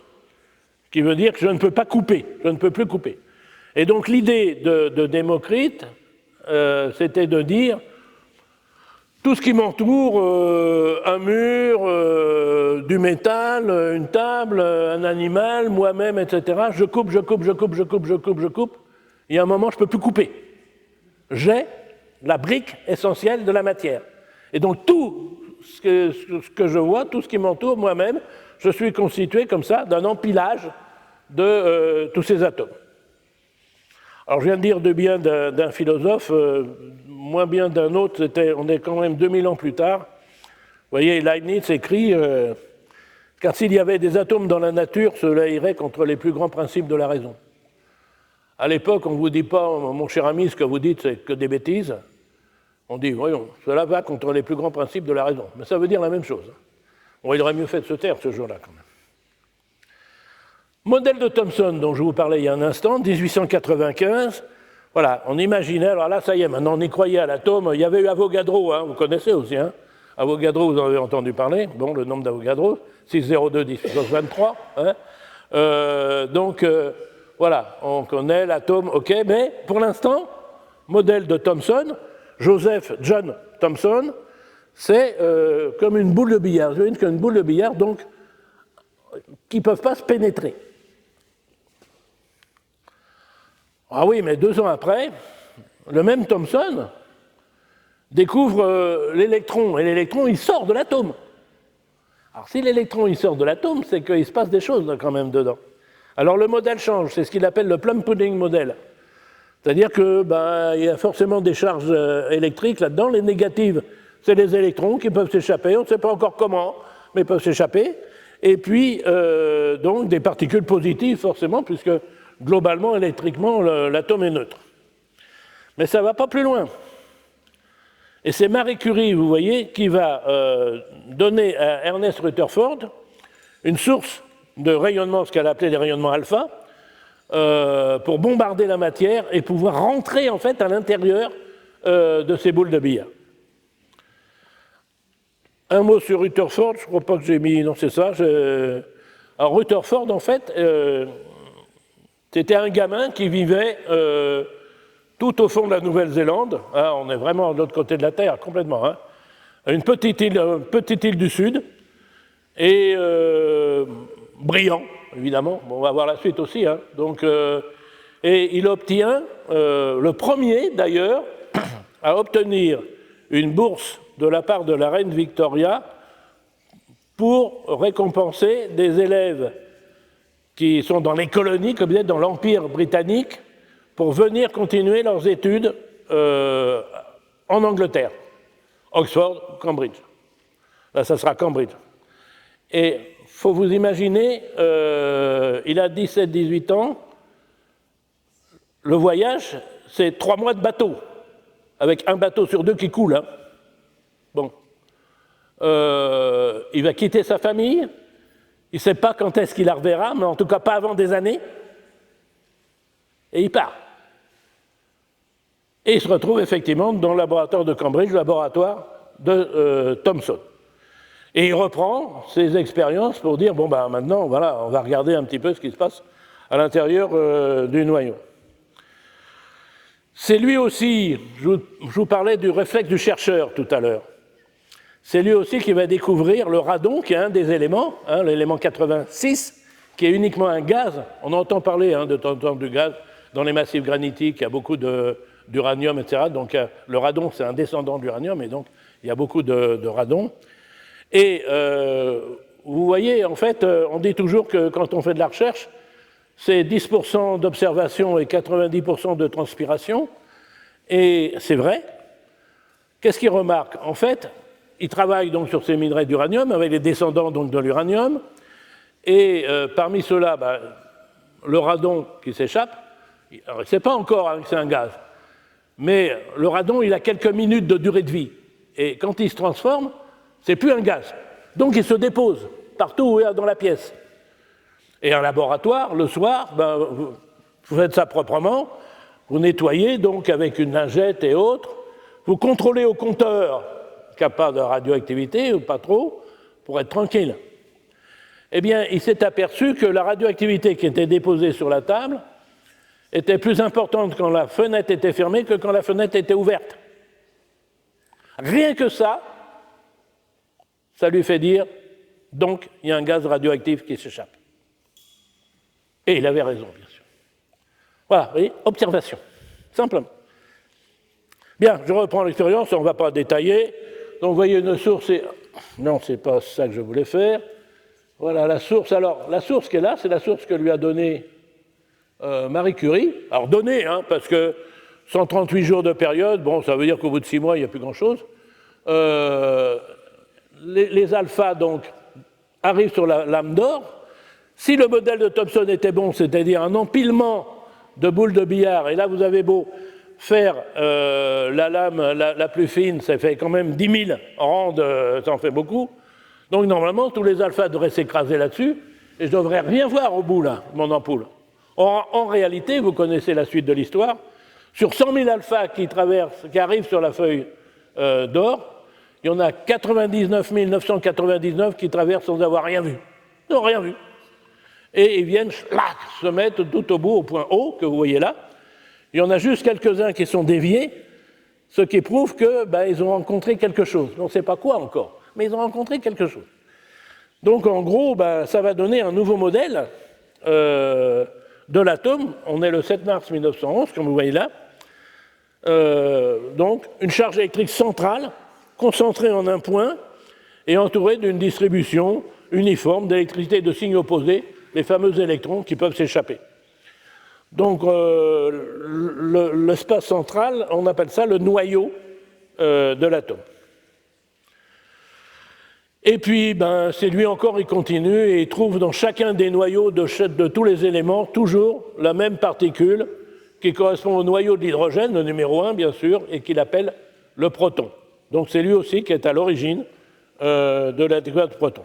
qui veut dire que je ne peux pas couper, je ne peux plus couper. Et donc l'idée de Démocrite, c'était de dire tout ce qui m'entoure, un mur, du métal, une table, un animal, moi-même, etc., je coupe. Il y a un moment, je ne peux plus couper. J'ai la brique essentielle de la matière. Et donc tout ce que je vois, tout ce qui m'entoure, moi-même, je suis constitué comme ça d'un empilage de tous ces atomes. Alors je viens de dire du bien d'un philosophe, moins bien d'un autre, on est quand même 2000 ans plus tard. Vous voyez, Leibniz écrit « Car s'il y avait des atomes dans la nature, cela irait contre les plus grands principes de la raison. » À l'époque, on ne vous dit pas, mon cher ami, ce que vous dites, c'est que des bêtises. On dit, voyons, cela va contre les plus grands principes de la raison. Mais ça veut dire la même chose. Bon, il aurait mieux fait de se taire ce jour-là, quand même. Modèle de Thomson, dont je vous parlais il y a un instant, 1895. Voilà, on imaginait, alors là, ça y est, maintenant on y croyait à l'atome. Il y avait eu Avogadro, hein, vous connaissez aussi, hein. Avogadro, vous en avez entendu parler. Bon, le nombre d'Avogadro, 602-1823. Hein. Voilà, on connaît l'atome, ok, mais pour l'instant, modèle de Thomson, Joseph John Thomson, c'est comme une boule de billard. Je veux dire qu'une boule de billard, donc, qui ne peuvent pas se pénétrer. Ah oui, mais 2 ans après, le même Thomson découvre l'électron, et l'électron, il sort de l'atome. Alors si l'électron, il sort de l'atome, c'est qu'il se passe des choses quand même dedans. Alors le modèle change, c'est ce qu'il appelle le plum pudding model. C'est-à-dire qu'il y a forcément des charges électriques là-dedans. Les négatives, c'est les électrons qui peuvent s'échapper, on ne sait pas encore comment, mais ils peuvent s'échapper. Et puis, donc, des particules positives, forcément, puisque globalement, électriquement, l'atome est neutre. Mais ça ne va pas plus loin. Et c'est Marie Curie, vous voyez, qui va donner à Ernest Rutherford une source de rayonnement, ce qu'elle appelait les rayonnements alpha, pour bombarder la matière et pouvoir rentrer, en fait, à l'intérieur de ces boules de billard. Un mot sur Rutherford, je ne crois pas que j'ai mis... Non, c'est ça. Alors, Rutherford, en fait, c'était un gamin qui vivait tout au fond de la Nouvelle-Zélande. Hein, on est vraiment de l'autre côté de la Terre, complètement. Hein, une petite île du Sud. Et brillant, évidemment. Bon, on va voir la suite aussi. Hein. Donc, et il obtient, le premier, d'ailleurs, à obtenir une bourse de la part de la reine Victoria pour récompenser des élèves qui sont dans les colonies, comme vous êtes dans l'Empire britannique, pour venir continuer leurs études en Angleterre. Oxford, Cambridge. Là, ça sera Cambridge. Et il faut vous imaginer, il a 17-18 ans, le voyage, c'est 3 mois de bateau, avec un bateau sur 2 qui coule. Hein. Bon. Il va quitter sa famille, il ne sait pas quand est-ce qu'il la reverra, mais en tout cas pas avant des années, et il part. Et il se retrouve effectivement dans le laboratoire de Cambridge, le laboratoire de Thomson. Et il reprend ses expériences pour dire, bon, ben maintenant, voilà, on va regarder un petit peu ce qui se passe à l'intérieur du noyau. C'est lui aussi, je vous parlais du réflexe du chercheur tout à l'heure, c'est lui aussi qui va découvrir le radon, qui est un des éléments, hein, l'élément 86, qui est uniquement un gaz. On entend parler de temps en temps du gaz dans les massifs granitiques, il y a beaucoup d'uranium, etc. Donc le radon, c'est un descendant de l'uranium, et donc il y a beaucoup de radon. Et vous voyez, en fait, on dit toujours que quand on fait de la recherche, c'est 10% d'observation et 90% de transpiration. Et c'est vrai. Qu'est-ce qu'il remarque? En fait, il travaille donc sur ces minerais d'uranium, avec les descendants donc, de l'uranium. Et parmi ceux-là, le radon qui s'échappe, il ne sait pas encore que c'est un gaz. Mais le radon, il a quelques minutes de durée de vie. Et quand il se transforme, c'est plus un gaz. Donc il se dépose partout dans la pièce. Et en laboratoire, le soir, vous faites ça proprement, vous nettoyez donc avec une lingette et autres, vous contrôlez au compteur qu'il n'y a pas de radioactivité, ou pas trop, pour être tranquille. Eh bien, il s'est aperçu que la radioactivité qui était déposée sur la table était plus importante quand la fenêtre était fermée que quand la fenêtre était ouverte. Rien que ça lui fait dire, donc, il y a un gaz radioactif qui s'échappe. Et il avait raison, bien sûr. Voilà, vous voyez, observation, simplement. Bien, je reprends l'expérience, on ne va pas détailler. Donc, vous voyez une source, non, ce n'est pas ça que je voulais faire. Voilà la source. Alors, la source qui est là, c'est la source que lui a donnée Marie Curie. Alors, donnée, hein, parce que 138 jours de période, bon, ça veut dire qu'au bout de 6 mois, il n'y a plus grand-chose. Les alphas, donc, arrivent sur la lame d'or. Si le modèle de Thomson était bon, c'est-à-dire un empilement de boules de billard, et là, vous avez beau faire la lame la plus fine, ça fait quand même 10 000 rangs, ça en fait beaucoup. Donc, normalement, tous les alphas devraient s'écraser là-dessus, et je ne devrais rien voir au bout, là, de mon ampoule. Or, en réalité, vous connaissez la suite de l'histoire, sur 100 000 alphas qui arrivent sur la feuille d'or, il y en a 99 999 qui traversent sans avoir rien vu. Ils n'ont rien vu. Et ils viennent se mettre tout au bout, au point haut, que vous voyez là. Il y en a juste quelques-uns qui sont déviés, ce qui prouve qu'ils ont rencontré quelque chose. On ne sait pas quoi encore, mais ils ont rencontré quelque chose. Donc, en gros, ça va donner un nouveau modèle de l'atome. On est le 7 mars 1911, comme vous voyez là. Donc, une charge électrique centrale, concentrée en un point, et entourée d'une distribution uniforme d'électricité de signes opposés, les fameux électrons qui peuvent s'échapper. Donc, l'espace central, on appelle ça le noyau de l'atome. Et puis, c'est lui encore, il continue et il trouve dans chacun des noyaux de tous les éléments toujours la même particule qui correspond au noyau de l'hydrogène, le numéro 1 bien sûr, et qu'il appelle le proton. Donc c'est lui aussi qui est à l'origine de la découverte du proton.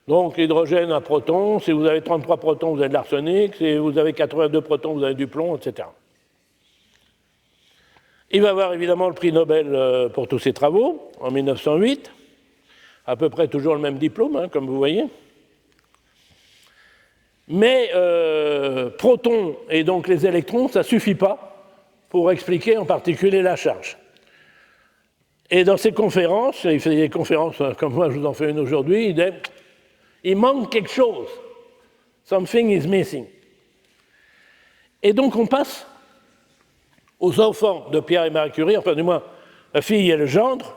Donc l'hydrogène, un proton, si vous avez 33 protons, vous avez de l'arsenic, si vous avez 82 protons, vous avez du plomb, etc. Il va avoir évidemment le prix Nobel pour tous ses travaux, en 1908, à peu près toujours le même diplôme, hein, comme vous voyez. Mais protons et donc les électrons, ça ne suffit pas pour expliquer en particulier la charge. Et dans ses conférences, il fait des conférences comme moi, je vous en fais une aujourd'hui, il dit il manque quelque chose. Something is missing. Et donc on passe aux enfants de Pierre et Marie Curie, enfin du moins la fille et le gendre,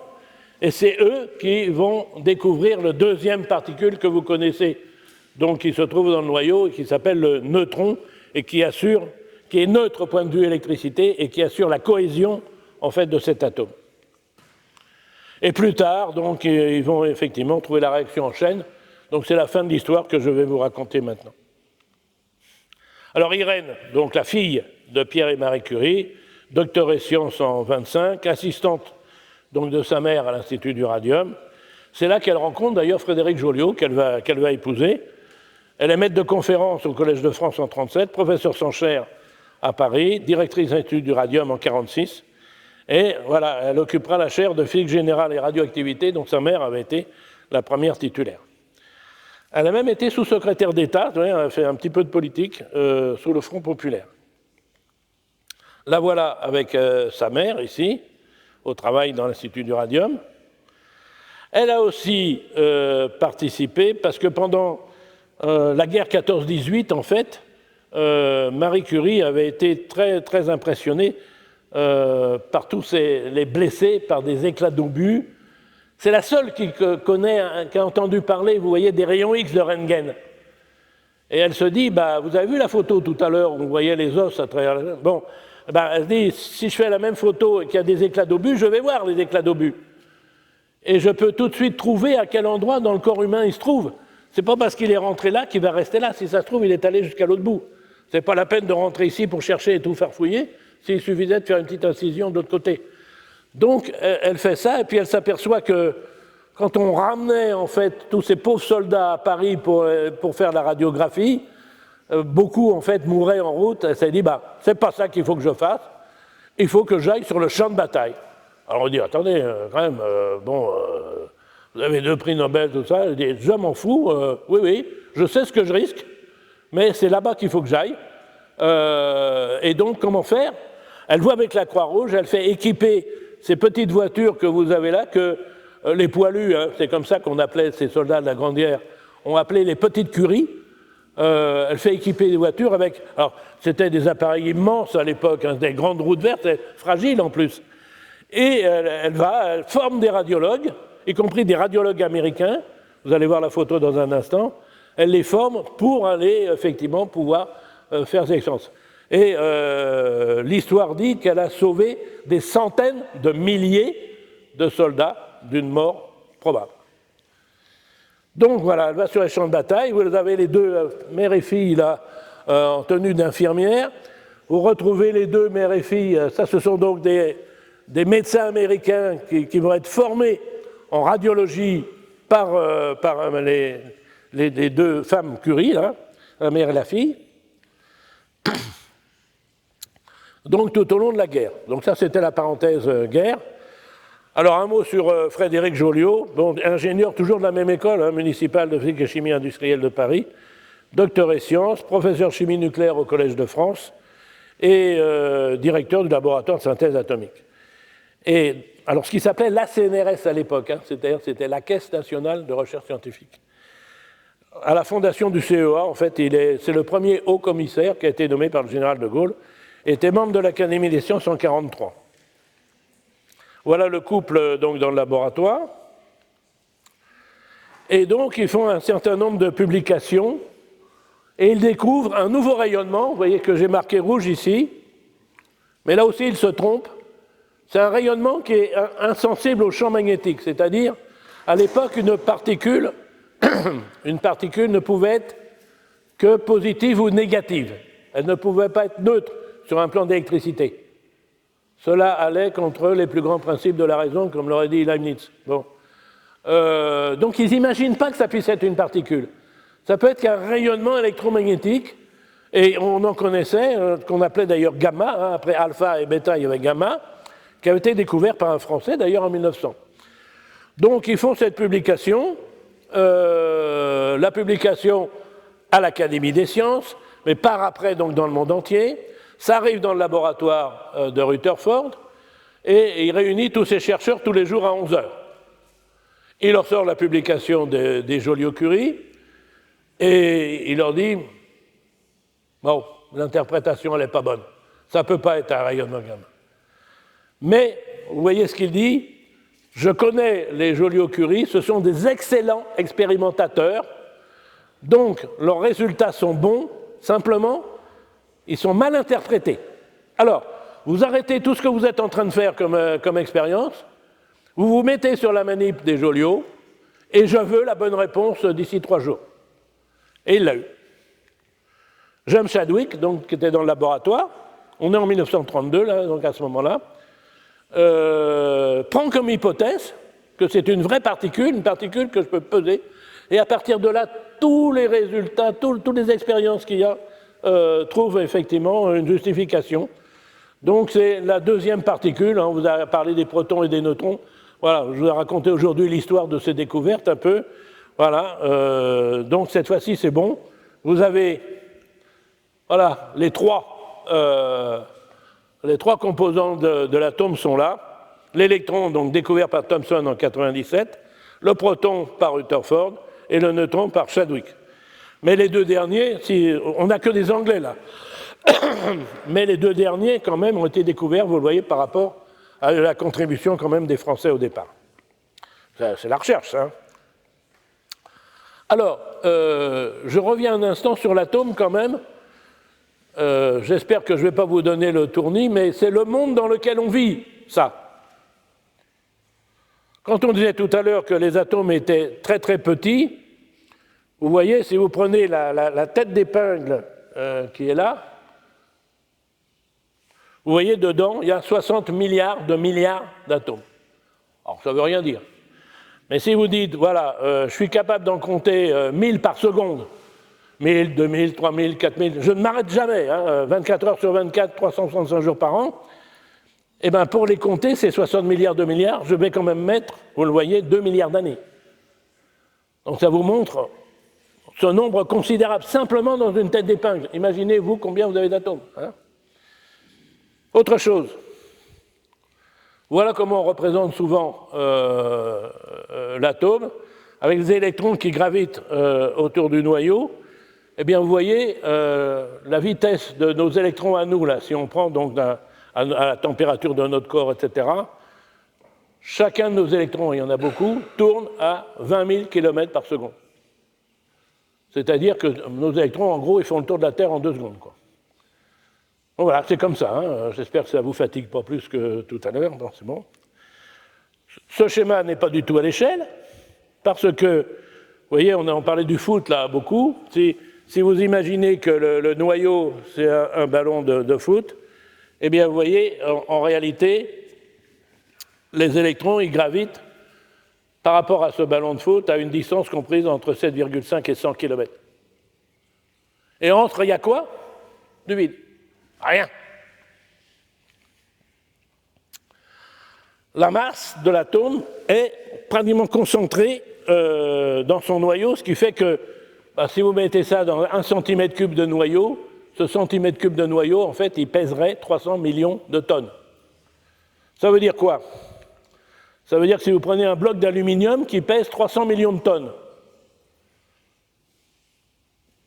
et c'est eux qui vont découvrir le deuxième particule que vous connaissez, donc qui se trouve dans le noyau et qui s'appelle le neutron et qui est neutre au point de vue électricité et qui assure la cohésion en fait de cet atome. Et plus tard, donc, ils vont effectivement trouver la réaction en chaîne. Donc c'est la fin de l'histoire que je vais vous raconter maintenant. Alors Irène, donc la fille de Pierre et Marie Curie, docteur et sciences en 25, assistante donc de sa mère à l'Institut du Radium. C'est là qu'elle rencontre d'ailleurs Frédéric Joliot, qu'elle va épouser. Elle est maître de conférence au Collège de France en 37, professeure sans chaire à Paris, directrice de l'Institut du Radium en 46. Et voilà, elle occupera la chaire de physique générale et radioactivité, dont sa mère avait été la première titulaire. Elle a même été sous-secrétaire d'État, elle a fait un petit peu de politique sous le Front populaire. La voilà avec sa mère ici, au travail dans l'Institut du Radium. Elle a aussi participé, parce que pendant la guerre 14-18, en fait, Marie Curie avait été très, très impressionnée par tous les blessés, par des éclats d'obus. C'est la seule qui a entendu parler, vous voyez, des rayons X de Röntgen. Et elle se dit, vous avez vu la photo tout à l'heure, où vous voyez les os à travers... Bon, elle se dit, si je fais la même photo et qu'il y a des éclats d'obus, je vais voir les éclats d'obus. Et je peux tout de suite trouver à quel endroit dans le corps humain il se trouve. C'est pas parce qu'il est rentré là qu'il va rester là. Si ça se trouve, il est allé jusqu'à l'autre bout. C'est pas la peine de rentrer ici pour chercher et tout faire fouiller, s'il suffisait de faire une petite incision de l'autre côté. Donc, elle fait ça, et puis elle s'aperçoit que quand on ramenait, en fait, tous ces pauvres soldats à Paris pour faire la radiographie, beaucoup, en fait, mouraient en route. Elle s'est dit, c'est pas ça qu'il faut que je fasse, il faut que j'aille sur le champ de bataille. Alors on dit, attendez, quand même, vous avez 2 prix Nobel, tout ça. Elle dit, je m'en fous, oui, je sais ce que je risque, mais c'est là-bas qu'il faut que j'aille. Et donc, comment faire? Elle voit avec la Croix-Rouge, elle fait équiper ces petites voitures que vous avez là, que les poilus, c'est comme ça qu'on appelait ces soldats de la Grande Guerre, on appelait les petites Curies. Elle fait équiper des voitures avec... Alors, c'était des appareils immenses à l'époque, des grandes routes vertes, fragiles en plus. Et elle forme des radiologues, y compris des radiologues américains. Vous allez voir la photo dans un instant. elle les forme pour aller effectivement pouvoir faire ces expériences. Et l'histoire dit qu'elle a sauvé des centaines de milliers de soldats d'une mort probable. Donc voilà, elle va sur les champs de bataille. Vous avez les deux mères et filles là, en tenue d'infirmière. Vous retrouvez les deux mères et filles. Ça, ce sont donc des médecins américains qui vont être formés en radiologie par les deux femmes Curie, là, la mère et la fille. Donc tout au long de la guerre. Donc ça, c'était la parenthèse guerre. Alors un mot sur Frédéric Joliot, bon, ingénieur toujours de la même école, hein, municipale de physique et chimie industrielle de Paris, docteur et sciences, professeur chimie nucléaire au Collège de France et directeur du laboratoire de synthèse atomique. Et alors ce qui s'appelait l'ACNRS à l'époque, hein, c'était la Caisse nationale de recherche scientifique. À la fondation du CEA, en fait, c'est le premier haut commissaire qui a été nommé par le général de Gaulle, était membre de l'Académie des sciences en 1943. Voilà le couple donc, dans le laboratoire. Et donc, ils font un certain nombre de publications et ils découvrent un nouveau rayonnement. Vous voyez que j'ai marqué rouge ici, mais là aussi, ils se trompent. C'est un rayonnement qui est insensible au champ magnétique, c'est-à-dire, à l'époque, une particule ne pouvait être que positive ou négative. Elle ne pouvait pas être neutre sur un plan d'électricité. Cela allait contre les plus grands principes de la raison, comme l'aurait dit Leibniz. Bon. Donc ils n'imaginent pas que ça puisse être une particule. Ça peut être qu'un rayonnement électromagnétique, et on en connaissait, qu'on appelait d'ailleurs gamma, hein, après alpha et bêta, il y avait gamma, qui avait été découvert par un Français, d'ailleurs en 1900. Donc ils font cette publication, la publication à l'Académie des sciences, mais par après donc dans le monde entier. Ça arrive dans le laboratoire de Rutherford et il réunit tous ces chercheurs tous les jours à 11h. Il leur sort la publication des Joliot-Curie et il leur dit « Bon, l'interprétation, elle n'est pas bonne. Ça ne peut pas être un rayonnement gamma. » Mais, vous voyez ce qu'il dit, « Je connais les Joliot-Curie, ce sont des excellents expérimentateurs, donc leurs résultats sont bons, simplement, ils sont mal interprétés. Alors, vous arrêtez tout ce que vous êtes en train de faire comme expérience, vous vous mettez sur la manip des Joliot, et je veux la bonne réponse d'ici 3 jours. » Et il l'a eu. James Chadwick, donc, qui était dans le laboratoire, on est en 1932, là, donc à ce moment-là, prend comme hypothèse que c'est une vraie particule, une particule que je peux peser, et à partir de là, tous les résultats, toutes les expériences qu'il y a, trouve effectivement une justification. Donc c'est la deuxième particule, hein, on vous a parlé des protons et des neutrons, voilà, je vous ai raconté aujourd'hui l'histoire de ces découvertes un peu, voilà, donc cette fois-ci c'est bon, vous avez, voilà, les trois composants de l'atome sont là, l'électron donc découvert par Thomson en 1997, le proton par Rutherford et le neutron par Chadwick. Mais les deux derniers, on n'a que des Anglais là, mais les deux derniers quand même ont été découverts, vous le voyez, par rapport à la contribution quand même des Français au départ. C'est la recherche, hein. Alors, je reviens un instant sur l'atome quand même. J'espère que je ne vais pas vous donner le tournis, mais c'est le monde dans lequel on vit, ça. Quand on disait tout à l'heure que les atomes étaient très très petits, vous voyez, si vous prenez la tête d'épingle qui est là, vous voyez dedans, il y a 60 milliards d'atomes. Alors ça ne veut rien dire. Mais si vous dites, voilà, je suis capable d'en compter 1000 par seconde, 1000, 2000, 3000, 4000, je ne m'arrête jamais, hein, 24 heures sur 24, 365 jours par an, et bien pour les compter, ces 60 milliards de milliards, je vais quand même mettre, vous le voyez, 2 milliards d'années. Donc ça vous montre ce nombre considérable, simplement dans une tête d'épingle. Imaginez-vous combien vous avez d'atomes. Hein. Autre chose. Voilà comment on représente souvent l'atome, avec des électrons qui gravitent autour du noyau. Eh bien, vous voyez la vitesse de nos électrons à nous, là, si on prend donc à la température de notre corps, etc., chacun de nos électrons, il y en a beaucoup, tourne à 20 000 km par seconde. C'est-à-dire que nos électrons, en gros, ils font le tour de la Terre en 2 secondes, quoi. Bon, voilà, c'est comme ça. Hein. J'espère que ça ne vous fatigue pas plus que tout à l'heure. Bon, c'est bon. Ce schéma n'est pas du tout à l'échelle, parce que, vous voyez, on parlait du foot, là, beaucoup. Si vous imaginez que le noyau, c'est un ballon de foot, eh bien, vous voyez, en réalité, les électrons, ils gravitent par rapport à ce ballon de foot à une distance comprise entre 7,5 et 100 km. Et entre, il y a quoi? Du vide. Rien. La masse de l'atome est pratiquement concentrée dans son noyau, ce qui fait que si vous mettez ça dans 1 cm3 de noyau, ce cm3 de noyau, en fait, il pèserait 300 millions de tonnes. Ça veut dire quoi? Ça veut dire que si vous prenez un bloc d'aluminium qui pèse 300 millions de tonnes,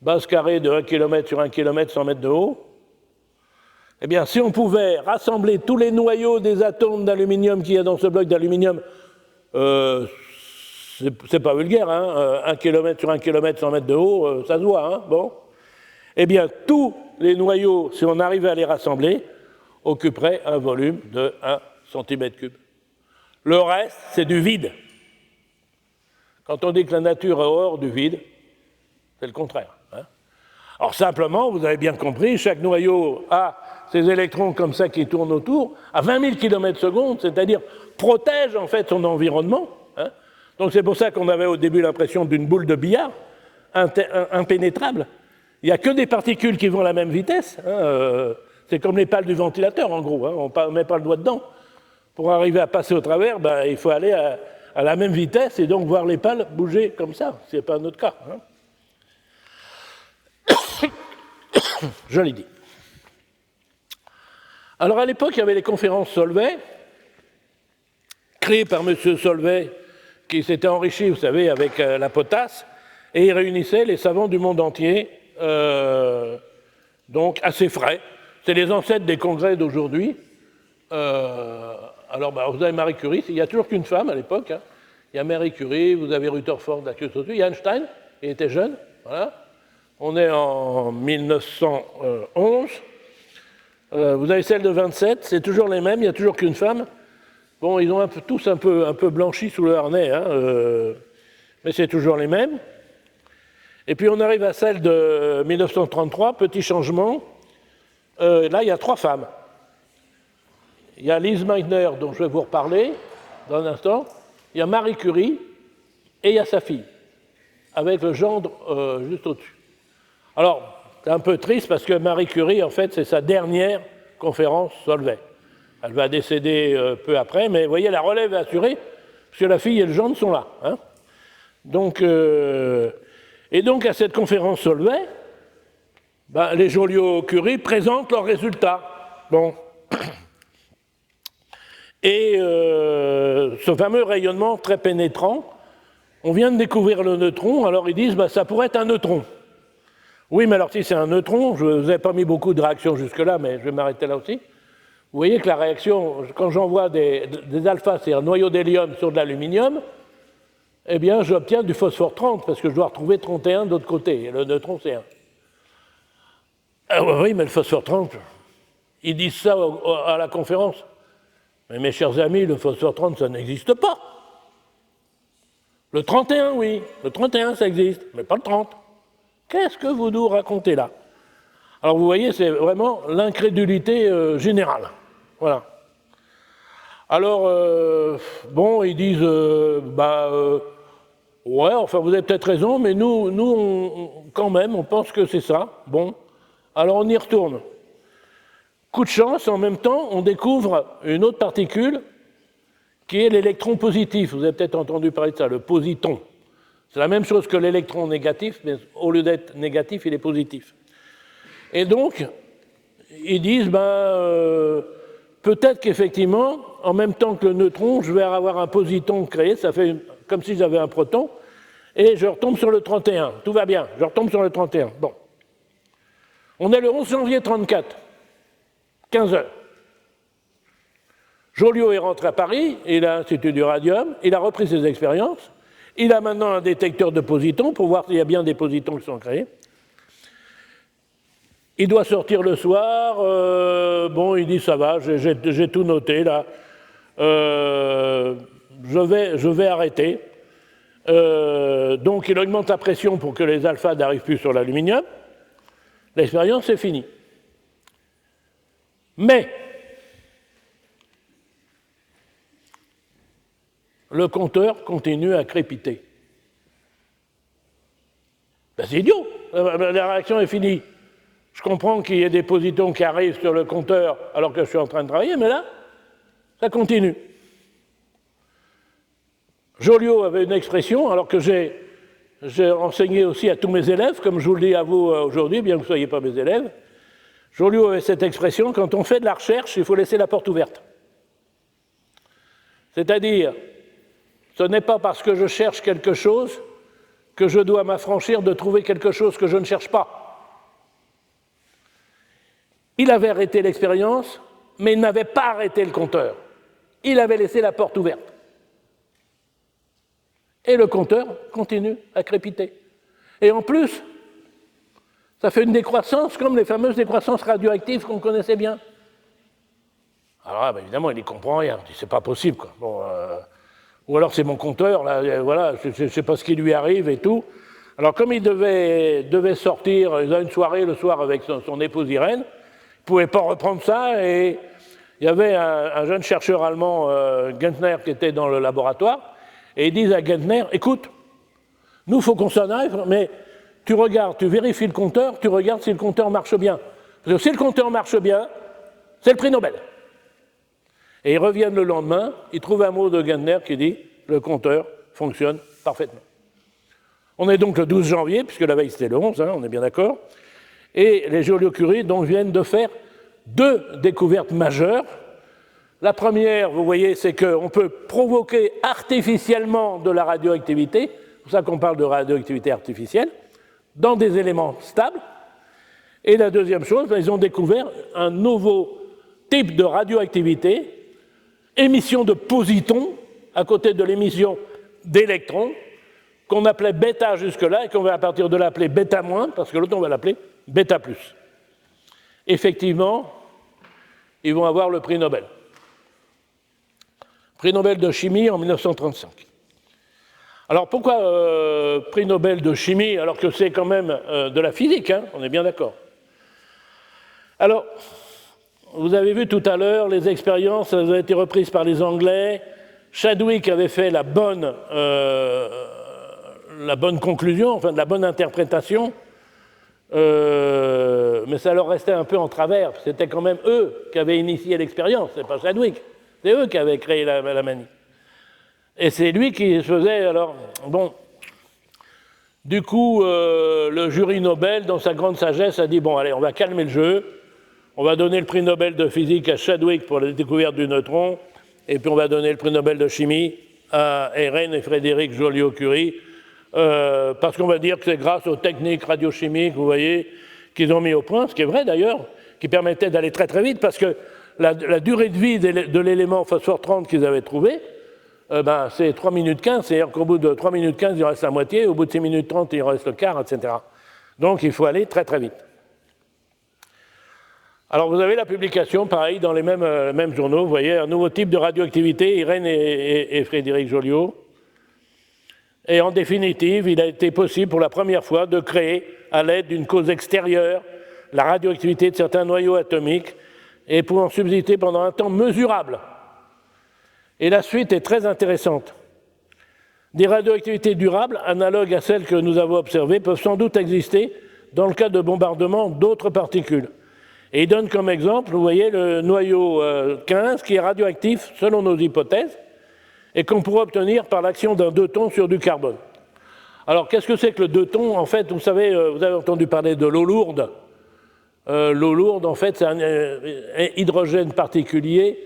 base carrée de 1 km sur 1 km, 100 mètres de haut, eh bien, si on pouvait rassembler tous les noyaux des atomes d'aluminium qu'il y a dans ce bloc d'aluminium, c'est pas vulgaire, hein, 1 km sur 1 km, 100 mètres de haut, ça se voit, hein, bon. Eh bien, tous les noyaux, si on arrivait à les rassembler, occuperaient un volume de 1 cm3. Le reste, c'est du vide. Quand on dit que la nature est hors du vide, c'est le contraire. Hein. Alors simplement, vous avez bien compris, chaque noyau a ces électrons comme ça qui tournent autour, à 20 000 km/s, c'est-à-dire protège en fait son environnement. Hein. Donc c'est pour ça qu'on avait au début l'impression d'une boule de billard, impénétrable. Il n'y a que des particules qui vont à la même vitesse. Hein. C'est comme les pales du ventilateur, en gros. Hein. On ne met pas le doigt dedans. Pour arriver à passer au travers, il faut aller à la même vitesse et donc voir les pales bouger comme ça. Ce n'est pas un autre cas. Hein. Je l'ai dit. Alors à l'époque, il y avait les conférences Solvay, créées par M. Solvay, qui s'était enrichi, vous savez, avec la potasse, et il réunissait les savants du monde entier, donc assez frais. C'est les ancêtres des congrès d'aujourd'hui. Alors, vous avez Marie Curie, il n'y a toujours qu'une femme à l'époque. Hein. Il y a Marie Curie, vous avez Rutherford, il y a Einstein, il était jeune. Voilà. On est en 1911. Vous avez celle de 27, c'est toujours les mêmes, il n'y a toujours qu'une femme. Bon, ils ont tous un peu blanchi sous le harnais, hein, mais c'est toujours les mêmes. Et puis on arrive à celle de 1933, petit changement. Là, il y a 3 femmes. Il y a Lise Meitner, dont je vais vous reparler dans un instant. Il y a Marie Curie et il y a sa fille, avec le gendre juste au-dessus. Alors, c'est un peu triste parce que Marie Curie, en fait, c'est sa dernière conférence Solvay. Elle va décéder peu après, mais vous voyez, la relève est assurée, parce que la fille et le gendre sont là. Hein. Donc, et donc, à cette conférence Solvay, les Joliot-Curie présentent leurs résultats. Bon. Et ce fameux rayonnement très pénétrant, on vient de découvrir le neutron, alors ils disent ça pourrait être un neutron. Oui, mais alors si c'est un neutron, je ne vous ai pas mis beaucoup de réactions jusque-là, mais je vais m'arrêter là aussi. Vous voyez que la réaction, quand j'envoie des alphas, c'est un noyau d'hélium sur de l'aluminium, eh bien j'obtiens du phosphore 30, parce que je dois retrouver 31 de l'autre côté, et le neutron c'est 1. Ah oui, mais le phosphore 30, ils disent ça à la conférence. Mais mes chers amis, le phosphore 30, ça n'existe pas. Le 31, oui. Le 31, ça existe, mais pas le 30. Qu'est-ce que vous nous racontez là? Alors vous voyez, c'est vraiment l'incrédulité générale. Voilà. Alors, ils disent, ouais, enfin vous avez peut-être raison, mais nous quand même, on pense que c'est ça. Bon, alors on y retourne. Coup de chance, en même temps, on découvre une autre particule qui est l'électron positif. Vous avez peut-être entendu parler de ça, le positron. C'est la même chose que l'électron négatif, mais au lieu d'être négatif, il est positif. Et donc, ils disent, peut-être qu'effectivement, en même temps que le neutron, je vais avoir un positron créé, ça fait comme si j'avais un proton, et je retombe sur le 31. Tout va bien, je retombe sur le 31. Bon. On est le 11 janvier 1934, 15 heures. Joliot est rentré à Paris, il a l'Institut du radium, il a repris ses expériences, Il a maintenant un détecteur de positons pour voir s'il y a bien des positons qui sont créés. Il doit sortir le soir. Bon, il dit ça va, j'ai tout noté là. Je vais arrêter. Donc il augmente la pression pour que les alphas n'arrivent plus sur l'aluminium. L'expérience est finie. Mais le compteur continue à crépiter. Ben, c'est idiot, la réaction est finie. Je comprends qu'il y ait des positons qui arrivent sur le compteur alors que je suis en train de travailler, mais là, ça continue. Joliot avait une expression, alors que j'ai enseigné aussi à tous mes élèves, comme je vous le dis à vous aujourd'hui, bien que vous ne soyez pas mes élèves. Joliot avait cette expression, quand on fait de la recherche, il faut laisser la porte ouverte. C'est-à-dire, ce n'est pas parce que je cherche quelque chose que je dois m'affranchir de trouver quelque chose que je ne cherche pas. Il avait arrêté l'expérience, mais il n'avait pas arrêté le compteur. Il avait laissé la porte ouverte. Et le compteur continue à crépiter. Et en plus, ça fait une décroissance comme les fameuses décroissances radioactives qu'on connaissait bien. Alors ben évidemment, il n'y comprend rien. Il dit, c'est pas possible, quoi. Bon, ou alors c'est mon compteur, là, voilà, je ne sais pas ce qui lui arrive et tout. Alors comme il devait sortir, il a une soirée le soir avec son épouse Irène, il ne pouvait pas reprendre ça, et il y avait un jeune chercheur allemand, Gentner, qui était dans le laboratoire, et ils disent à Gentner, écoute, nous, il faut qu'on s'en arrive, mais tu regardes, tu vérifies le compteur, tu regardes si le compteur marche bien. Parce que si le compteur marche bien, c'est le prix Nobel. Et ils reviennent le lendemain, ils trouvent un mot de Gentner qui dit « le compteur fonctionne parfaitement ». On est donc le 12 janvier, puisque la veille c'était le 11, on est bien d'accord, et les Joliot-Curie donc viennent de faire 2 découvertes majeures. La première, vous voyez, c'est qu'on peut provoquer artificiellement de la radioactivité, c'est pour ça qu'on parle de radioactivité artificielle, dans des éléments stables. Et la deuxième chose, ils ont découvert un nouveau type de radioactivité, émission de positons à côté de l'émission d'électrons, qu'on appelait bêta jusque-là et qu'on va à partir de l'appeler bêta moins, parce que l'autre on va l'appeler bêta plus. Effectivement, ils vont avoir le prix Nobel. Prix Nobel de chimie en 1935. Alors pourquoi prix Nobel de chimie alors que c'est quand même de la physique, on est bien d'accord. Alors, vous avez vu tout à l'heure, les expériences elles ont été reprises par les Anglais. Chadwick avait fait la bonne conclusion, enfin de la bonne interprétation, mais ça leur restait un peu en travers. C'était quand même eux qui avaient initié l'expérience, c'est pas Chadwick. C'est eux qui avaient créé la manie. Et c'est lui qui faisait, alors, bon. Du coup, le jury Nobel, dans sa grande sagesse, a dit, bon, allez, on va calmer le jeu, on va donner le prix Nobel de physique à Chadwick pour la découverte du neutron, et puis on va donner le prix Nobel de chimie à Irène et Frédéric Joliot-Curie, parce qu'on va dire que c'est grâce aux techniques radiochimiques, vous voyez, qu'ils ont mis au point, ce qui est vrai d'ailleurs, qui permettait d'aller très très vite, parce que la durée de vie de l'élément phosphore 30 qu'ils avaient trouvé, c'est 3 minutes 15, c'est-à-dire qu'au bout de 3 minutes 15, il reste la moitié, au bout de 6 minutes 30, il reste le quart, etc. Donc il faut aller très très vite. Alors vous avez la publication, pareil, dans les mêmes journaux, vous voyez, un nouveau type de radioactivité, Irène et Frédéric Joliot. Et en définitive, il a été possible pour la première fois de créer, à l'aide d'une cause extérieure, la radioactivité de certains noyaux atomiques, et pouvant subsister pendant un temps mesurable. Et la suite est très intéressante. Des radioactivités durables, analogues à celles que nous avons observées, peuvent sans doute exister dans le cas de bombardement d'autres particules. Et il donne comme exemple, vous voyez, le noyau 15 qui est radioactif selon nos hypothèses et qu'on pourrait obtenir par l'action d'un deuton sur du carbone. Alors qu'est-ce que c'est que le deuton? En fait, vous savez, vous avez entendu parler de l'eau lourde. L'eau lourde, en fait, c'est un hydrogène particulier.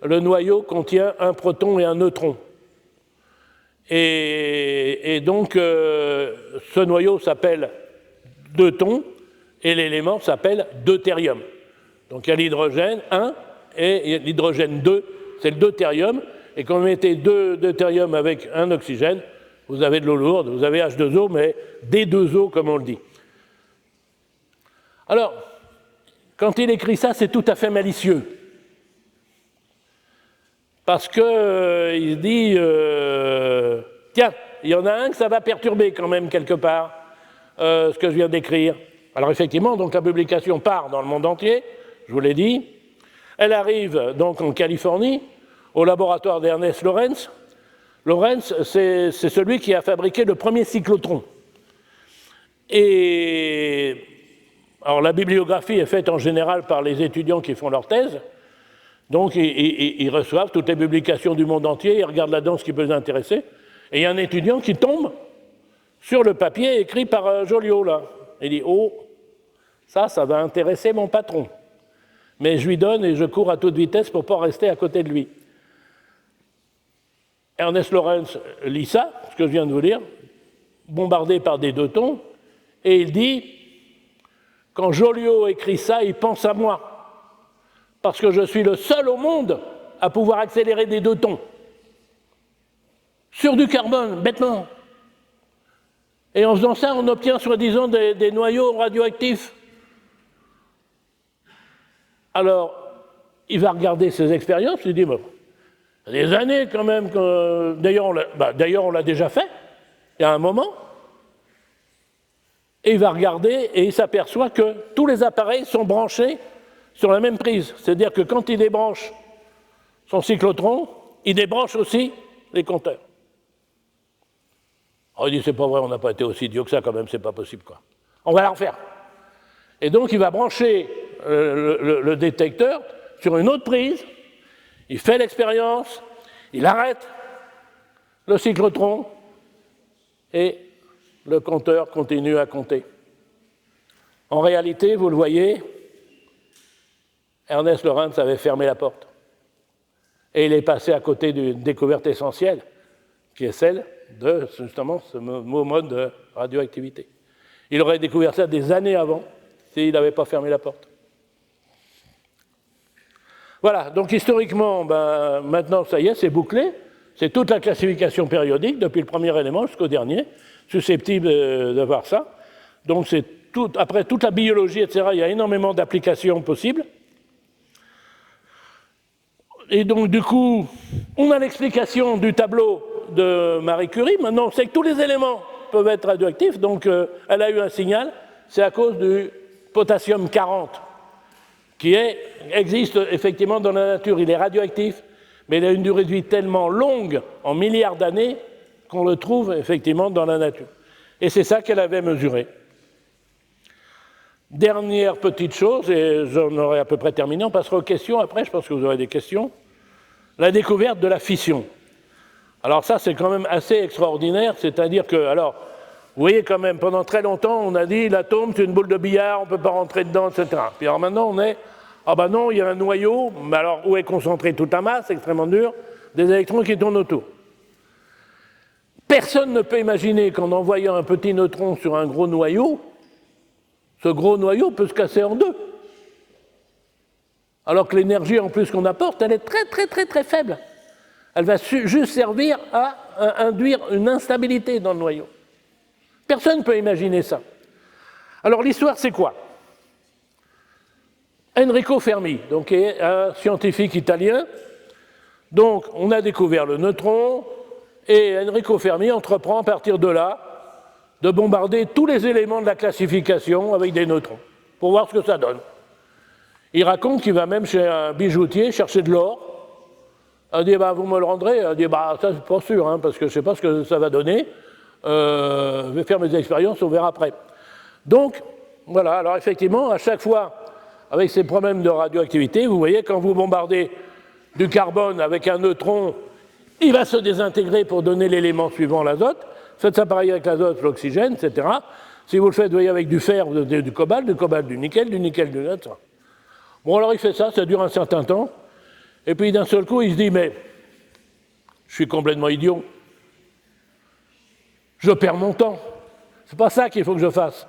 Le noyau contient un proton et un neutron. Et donc, ce noyau s'appelle deuton et l'élément s'appelle deutérium. Donc, il y a l'hydrogène 1 et l'hydrogène 2, c'est le deutérium. Et quand on mettait 2 deutérium avec un oxygène, vous avez de l'eau lourde, vous avez H2O, mais D2O comme on le dit. Alors, quand il écrit ça, c'est tout à fait malicieux. Parce qu'il se dit, tiens, il y en a un que ça va perturber quand même quelque part, ce que je viens d'écrire. Alors effectivement, donc la publication part dans le monde entier, je vous l'ai dit. Elle arrive donc en Californie, au laboratoire d'Ernest Lawrence. Lawrence, c'est celui qui a fabriqué le premier cyclotron. Et alors la bibliographie est faite en général par les étudiants qui font leur thèse. Donc ils reçoivent toutes les publications du monde entier, ils regardent là-dedans ce qui peut les intéresser. Et il y a un étudiant qui tombe sur le papier écrit par Joliot, là. Il dit « Oh, ça va intéresser mon patron. » Mais je lui donne et je cours à toute vitesse pour ne pas rester à côté de lui. Ernest Lawrence lit ça, ce que je viens de vous dire, bombardé par des deux tons, et il dit « Quand Joliot écrit ça, il pense à moi, parce que je suis le seul au monde à pouvoir accélérer des deux tons. Sur du carbone, bêtement. Et en faisant ça, on obtient soi-disant des noyaux radioactifs. » Alors, il va regarder ses expériences, il dit, bon, il y a des années quand même, d'ailleurs on l'a déjà fait, il y a un moment, et il va regarder et il s'aperçoit que tous les appareils sont branchés sur la même prise. C'est-à-dire que quand il débranche son cyclotron, il débranche aussi les compteurs. Alors il dit, c'est pas vrai, on n'a pas été aussi idiot que ça quand même, c'est pas possible, quoi. On va la refaire. Et donc il va brancher le détecteur sur une autre prise, il fait l'expérience, il arrête le cyclotron et le compteur continue à compter. En réalité, vous le voyez, Ernest Lawrence avait fermé la porte et il est passé à côté d'une découverte essentielle qui est celle de justement ce mode de radioactivité. Il aurait découvert ça des années avant s'il n'avait pas fermé la porte. Voilà, donc historiquement, maintenant, ça y est, c'est bouclé. C'est toute la classification périodique, depuis le premier élément jusqu'au dernier, susceptible de voir ça. Donc, après toute la biologie, etc., il y a énormément d'applications possibles. Et donc, du coup, on a l'explication du tableau de Marie Curie. Maintenant, on sait que tous les éléments peuvent être radioactifs. Donc, elle a eu un signal. C'est à cause du potassium 40. Qui existe effectivement dans la nature. Il est radioactif, mais il a une durée de vie tellement longue, en milliards d'années, qu'on le trouve effectivement dans la nature. Et c'est ça qu'elle avait mesuré. Dernière petite chose, et j'en aurai à peu près terminé, on passera aux questions après, je pense que vous aurez des questions. La découverte de la fission. Alors ça, c'est quand même assez extraordinaire, c'est-à-dire que, alors, vous voyez quand même, pendant très longtemps, on a dit l'atome, c'est une boule de billard, on ne peut pas rentrer dedans, etc. Puis alors maintenant, on est, ah ben non, il y a un noyau, mais alors où est concentrée toute la masse, extrêmement dure, des électrons qui tournent autour. Personne ne peut imaginer qu'en envoyant un petit neutron sur un gros noyau, ce gros noyau peut se casser en deux. Alors que l'énergie en plus qu'on apporte, elle est très très très très faible. Elle va juste servir à induire une instabilité dans le noyau. Personne ne peut imaginer ça. Alors l'histoire, c'est quoi? Enrico Fermi, donc, est un scientifique italien. Donc, on a découvert le neutron, et Enrico Fermi entreprend à partir de là de bombarder tous les éléments de la classification avec des neutrons, pour voir ce que ça donne. Il raconte qu'il va même chez un bijoutier chercher de l'or. Il dit, vous me le rendrez? Il dit, ça, c'est pas sûr, hein, parce que je ne sais pas ce que ça va donner. Je vais faire mes expériences, on verra après. Donc, voilà, alors effectivement, à chaque fois, avec ces problèmes de radioactivité, vous voyez, quand vous bombardez du carbone avec un neutron, il va se désintégrer pour donner l'élément suivant, l'azote. Faites ça pareil avec l'azote, l'oxygène, etc. Si vous le faites, vous voyez, avec du fer, du cobalt, du nickel, etc. Bon, alors il fait ça, ça dure un certain temps, et puis d'un seul coup, il se dit, mais je suis complètement idiot. Je perds mon temps. C'est pas ça qu'il faut que je fasse.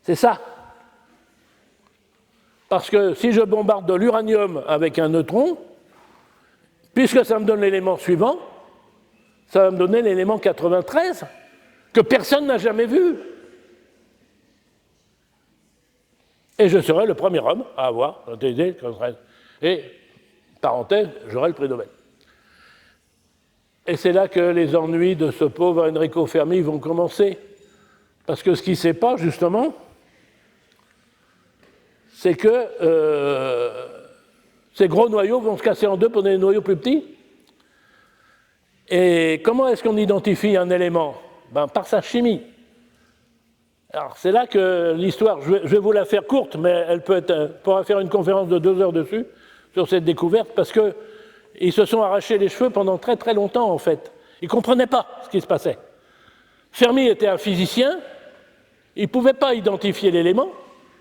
C'est ça. Parce que si je bombarde de l'uranium avec un neutron, puisque ça me donne l'élément suivant, ça va me donner l'élément 93 que personne n'a jamais vu. Et je serai le premier homme à avoir utilisé le 93. Et, parenthèse, j'aurai le prix Nobel. Et c'est là que les ennuis de ce pauvre Enrico Fermi vont commencer. Parce que ce qu'il ne sait pas, justement, c'est que ces gros noyaux vont se casser en deux pour des noyaux plus petits. Et comment est-ce qu'on identifie un élément? Par sa chimie. Alors c'est là que l'histoire, je vais vous la faire courte, mais elle pourra faire une conférence de 2 heures dessus, sur cette découverte, parce qu'ils se sont arrachés les cheveux pendant très très longtemps, en fait. Ils ne comprenaient pas ce qui se passait. Fermi était un physicien, il ne pouvait pas identifier l'élément,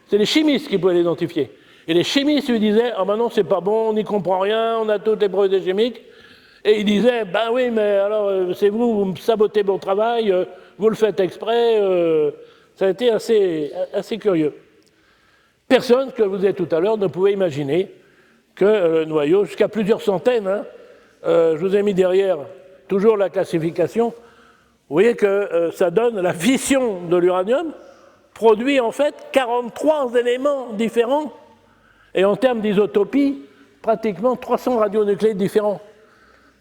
c'est les chimistes qui pouvaient l'identifier. Et les chimistes lui disaient « Ah ben non, c'est pas bon, on n'y comprend rien, on a toutes les procédés chimiques ». Et il disait, ben oui, mais alors c'est vous me sabotez mon travail, vous le faites exprès, ça a été assez curieux. Personne, que vous êtes tout à l'heure, ne pouvait imaginer que le noyau, jusqu'à plusieurs centaines, je vous ai mis derrière toujours la classification, vous voyez que ça donne la fission de l'uranium, produit en fait 43 éléments différents, et en termes d'isotopie, pratiquement 300 radionucléides différents.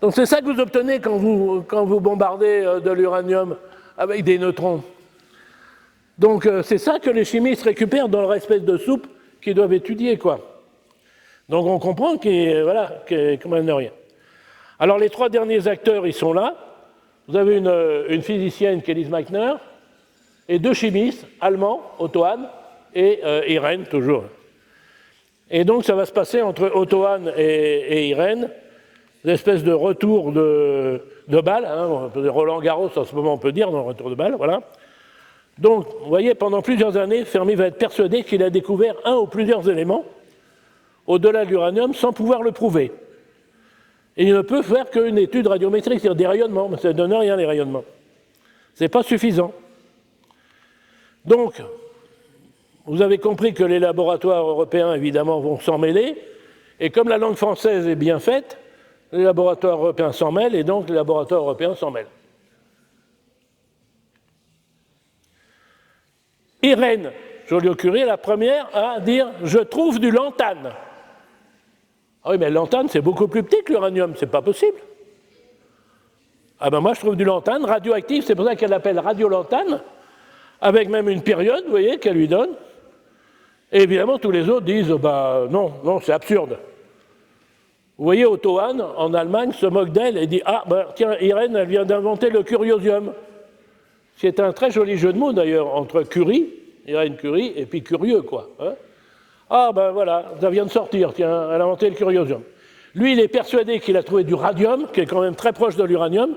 Donc c'est ça que vous obtenez quand vous bombardez de l'uranium avec des neutrons. Donc c'est ça que les chimistes récupèrent dans leur espèce de soupe qu'ils doivent étudier, quoi. Donc on comprend qu'il même de rien. Alors les 3 derniers acteurs, ils sont là. Vous avez une physicienne qui est Lise Meitner, et 2 chimistes allemands, Otto Hahn et Irène, toujours. Et donc ça va se passer entre Otto Hahn et Irène, une espèce de retour de balle, Roland Garros en ce moment on peut dire, dans le retour de balle, voilà. Donc, vous voyez, pendant plusieurs années, Fermi va être persuadé qu'il a découvert un ou plusieurs éléments au-delà de l'uranium sans pouvoir le prouver. Et il ne peut faire qu'une étude radiométrique, c'est-à-dire des rayonnements, mais ça ne donne rien les rayonnements. Ce n'est pas suffisant. Donc, vous avez compris que les laboratoires européens, évidemment, vont s'en mêler, et comme la langue française est bien faite, les laboratoires européens s'en mêlent, et donc les laboratoires européens s'en mêlent. Irène Joliot-Curie est la première à dire « je trouve du lantane ». Ah oui, mais le lantane, c'est beaucoup plus petit que l'uranium, c'est pas possible. Ah ben moi, je trouve du lantane radioactif, c'est pour ça qu'elle l'appelle radiolantane, avec même une période, vous voyez, qu'elle lui donne. Et évidemment, tous les autres disent bah, « non, c'est absurde ». Vous voyez, Otto Hahn, en Allemagne, se moque d'elle et dit « Ah, ben, tiens, Irène, elle vient d'inventer le curiosium ». C'est un très joli jeu de mots, d'ailleurs, entre Curie, Irène Curie, et puis curieux, quoi. Hein. Ah, ben voilà, ça vient de sortir, tiens, elle a inventé le curiosium. Lui, il est persuadé qu'il a trouvé du radium, qui est quand même très proche de l'uranium,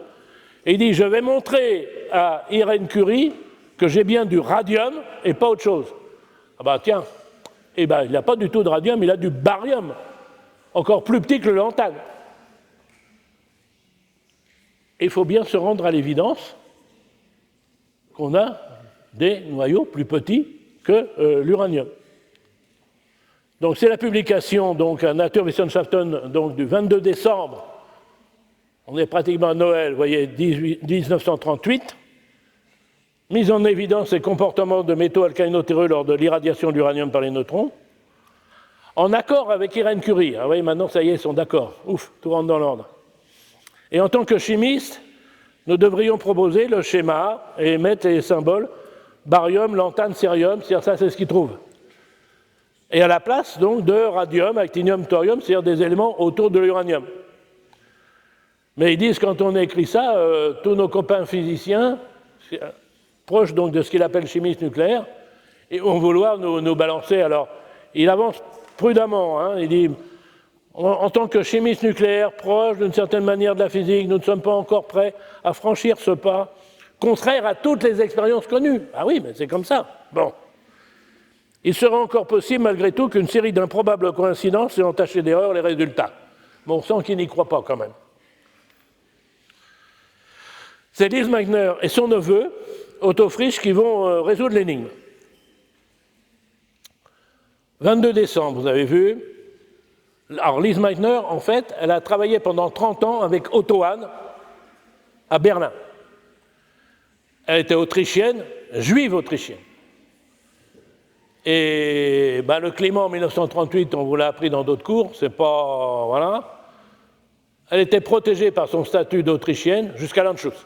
et il dit « Je vais montrer à Irène Curie que j'ai bien du radium et pas autre chose ». Ah ben tiens, eh ben, il n'a pas du tout de radium, il a du barium, encore plus petit que le lantane. Il faut bien se rendre à l'évidence qu'on a des noyaux plus petits que l'uranium. Donc c'est la publication donc, à Naturwissenschaften donc, du 22 décembre, on est pratiquement à Noël, vous voyez, 1938, mise en évidence les comportements de métaux alcalino-terreux lors de l'irradiation de l'uranium par les neutrons, en accord avec Irène Curie. Ah oui, maintenant, ça y est, ils sont d'accord. Ouf, tout rentre dans l'ordre. Et en tant que chimiste, nous devrions proposer le schéma et mettre les symboles barium, lantane, cérium, c'est-à-dire ça, c'est ce qu'ils trouvent. Et à la place, donc, de radium, actinium, thorium, c'est-à-dire des éléments autour de l'uranium. Mais ils disent, quand on écrit ça, tous nos copains physiciens, proches donc de ce qu'il appelle chimiste nucléaire, et vont vouloir nous balancer. Alors, il avance prudemment, hein, il dit, en tant que chimiste nucléaire, proche d'une certaine manière de la physique, nous ne sommes pas encore prêts à franchir ce pas, contraire à toutes les expériences connues. Ah oui, mais c'est comme ça. Bon. Il serait encore possible, malgré tout, qu'une série d'improbables coïncidences ait entaché d'erreur les résultats. Mais on sent qu'il n'y croit pas quand même. C'est Lise Meitner et son neveu, Otto Frisch, qui vont résoudre l'énigme. 22 décembre, vous avez vu. Alors Lise Meitner, en fait, elle a travaillé pendant 30 ans avec Otto Hahn à Berlin. Elle était autrichienne, juive autrichienne. Et ben, le climat en 1938, on vous l'a appris dans d'autres cours, c'est pas... Voilà. Elle était protégée par son statut d'Autrichienne jusqu'à l'Anschluss.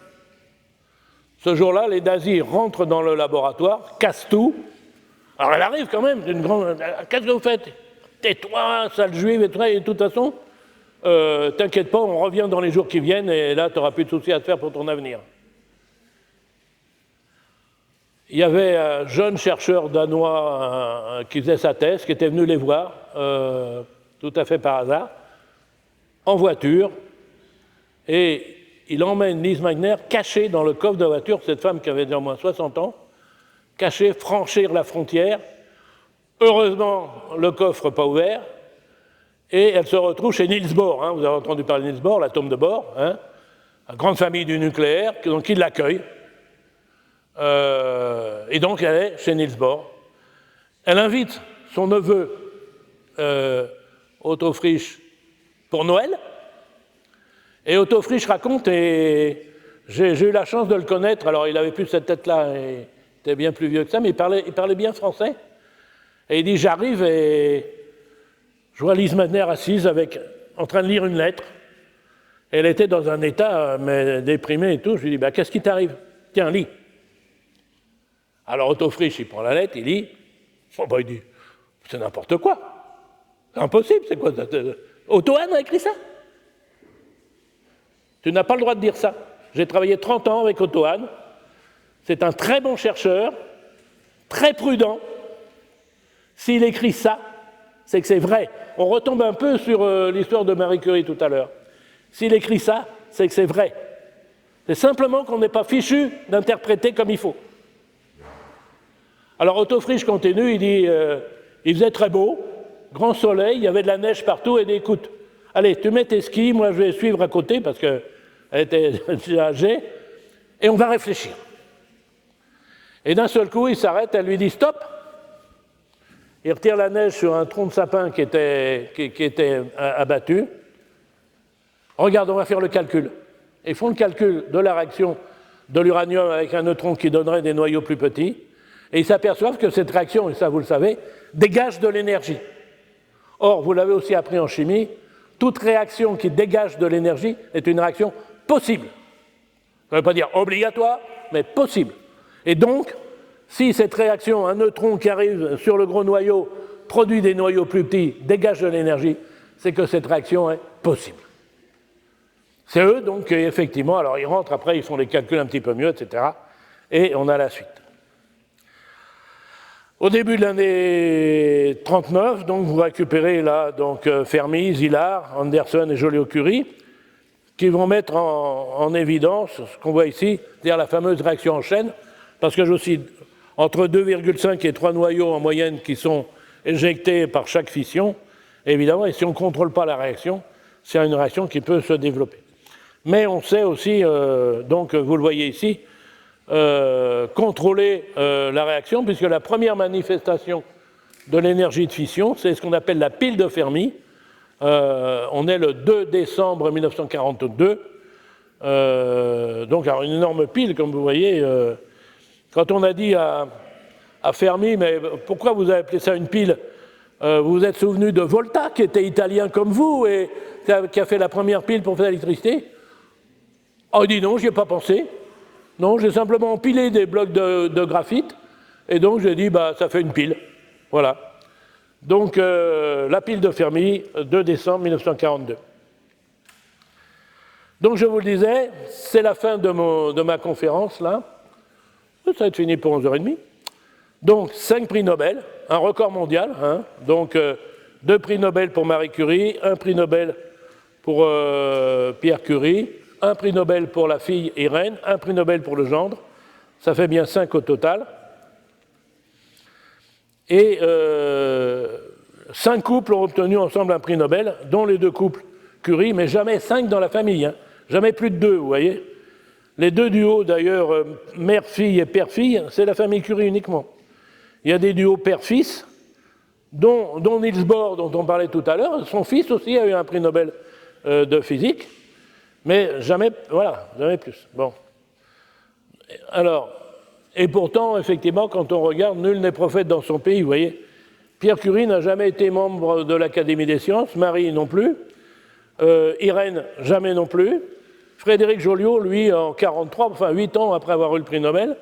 Ce jour-là, les nazis rentrent dans le laboratoire, cassent tout. Alors elle arrive quand même d'une grande... Qu'est-ce que vous faites? Tais-toi, sale juive, et de toute façon, t'inquiète pas, on revient dans les jours qui viennent et là, tu n'auras plus de soucis à te faire pour ton avenir. Il y avait un jeune chercheur danois qui faisait sa thèse, qui était venu les voir, tout à fait par hasard, en voiture, et il emmène Lise Meitner cachée dans le coffre de voiture, cette femme qui avait déjà au moins 60 ans, cachée, franchir la frontière. Heureusement, le coffre pas ouvert, et elle se retrouve chez Niels Bohr. Hein, vous avez entendu parler de Niels Bohr, l'atome de Bohr, hein, la grande famille du nucléaire, donc il l'accueille. Et donc elle est chez Niels Bohr. Elle invite son neveu Otto Frisch pour Noël. Et Otto Frisch raconte, et j'ai eu la chance de le connaître, alors il n'avait plus cette tête-là, il était bien plus vieux que ça, mais il parlait bien français. Et il dit, j'arrive et je vois Lise Meitner assise en train de lire une lettre. Et elle était dans un état mais déprimé et tout. Je lui dis, bah, qu'est-ce qui t'arrive? Tiens, lis. Alors Otto Frisch, il prend la lettre, il lit. Oh, bah, il dit, c'est n'importe quoi. C'est impossible, c'est quoi ça? Otto Hahn a écrit ça? Tu n'as pas le droit de dire ça. J'ai travaillé 30 ans avec Otto Hahn. C'est un très bon chercheur, très prudent. S'il écrit ça, c'est que c'est vrai. On retombe un peu sur l'histoire de Marie Curie tout à l'heure. S'il écrit ça, c'est que c'est vrai. C'est simplement qu'on n'est pas fichu d'interpréter comme il faut. Alors Otto Frisch continue, il dit, il faisait très beau, grand soleil, il y avait de la neige partout, et il dit, écoute, allez, tu mets tes skis, moi je vais suivre à côté, parce qu'elle était âgée, et on va réfléchir. Et d'un seul coup, il s'arrête, elle lui dit, stop. Il retire la neige sur un tronc de sapin qui était abattu. Regarde, on va faire le calcul. Ils font le calcul de la réaction de l'uranium avec un neutron qui donnerait des noyaux plus petits. Et ils s'aperçoivent que cette réaction, et ça vous le savez, dégage de l'énergie. Or, vous l'avez aussi appris en chimie, toute réaction qui dégage de l'énergie est une réaction possible. Ça ne veut pas dire obligatoire, mais possible. Et donc, si cette réaction, un neutron qui arrive sur le gros noyau, produit des noyaux plus petits, dégage de l'énergie, c'est que cette réaction est possible. C'est eux, donc, effectivement, alors ils rentrent, après ils font les calculs un petit peu mieux, etc. Et on a la suite. Au début de l'année 39, donc, vous récupérez là donc, Fermi, Szilard, Anderson et Joliot-Curie, qui vont mettre en évidence ce qu'on voit ici, c'est-à-dire la fameuse réaction en chaîne, parce que j'ai aussi entre 2,5 et 3 noyaux en moyenne qui sont éjectés par chaque fission, évidemment, et si on ne contrôle pas la réaction, c'est une réaction qui peut se développer. Mais on sait aussi, donc vous le voyez ici, contrôler la réaction, puisque la première manifestation de l'énergie de fission, c'est ce qu'on appelle la pile de Fermi. On est le 2 décembre 1942. Donc, alors, une énorme pile, comme vous voyez. Quand on a dit à Fermi, mais pourquoi vous avez appelé ça une pile? Vous vous êtes souvenu de Volta, qui était italien comme vous, et qui a fait la première pile pour faire l'électricité? Oh, il dit non, j'y ai pas pensé. Non, j'ai simplement empilé des blocs de graphite, et donc j'ai dit, bah, ça fait une pile. Voilà. Donc, la pile de Fermi, 2 décembre 1942. Donc, je vous le disais, c'est la fin de ma conférence, là. Ça va être fini pour 11h30. Donc, 5 prix Nobel, un record mondial. Hein. Donc, 2 prix Nobel pour Marie Curie, 1 prix Nobel pour Pierre Curie, 1 prix Nobel pour la fille Irène, 1 prix Nobel pour le gendre. Ça fait bien 5 au total. Et 5 couples ont obtenu ensemble un prix Nobel, dont les 2 couples Curie, mais jamais 5 dans la famille. Hein. Jamais plus de 2, vous voyez. Les 2 duos, d'ailleurs, mère-fille et père-fille, c'est la famille Curie uniquement. Il y a des duos père-fils, dont Niels Bohr, dont on parlait tout à l'heure. Son fils aussi a eu un prix Nobel de physique. Mais jamais, voilà, jamais plus. Bon. Alors, et pourtant, effectivement, quand on regarde, nul n'est prophète dans son pays, vous voyez. Pierre Curie n'a jamais été membre de l'Académie des sciences, Marie non plus, Irène jamais non plus, Frédéric Joliot, lui, en 1943, enfin 8 ans après avoir eu le prix Nobel.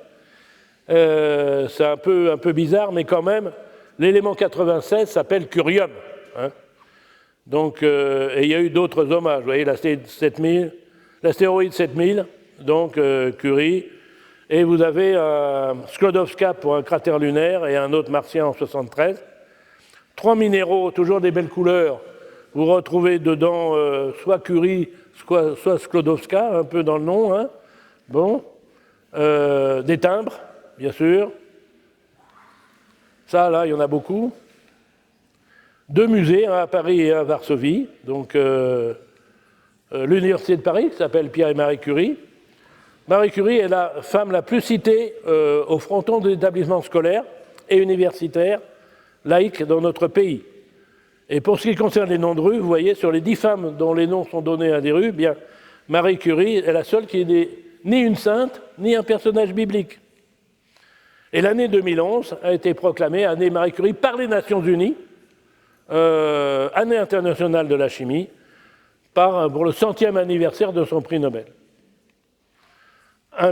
C'est un peu bizarre, mais quand même, l'élément 96 s'appelle Curium. Hein. Donc, et il y a eu d'autres hommages, vous voyez, l'astéroïde 7000, donc Curie, et vous avez Sklodowska pour un cratère lunaire et un autre martien en 73. 3 minéraux, toujours des belles couleurs. Vous retrouvez dedans soit Curie, soit Sklodowska, un peu dans le nom. Hein. Bon. Des timbres, bien sûr. Ça, là, il y en a beaucoup. 2 musées, un à Paris et un à Varsovie. Donc, l'Université de Paris, qui s'appelle Pierre et Marie Curie. Marie Curie est la femme la plus citée au fronton des établissements scolaires et universitaires laïques dans notre pays. Et pour ce qui concerne les noms de rues, vous voyez, sur les 10 femmes dont les noms sont donnés à des rues, bien, Marie Curie est la seule qui n'est ni une sainte, ni un personnage biblique. Et l'année 2011 a été proclamée année Marie Curie par les Nations Unies, année internationale de la chimie, pour le 100e anniversaire de son prix Nobel. Le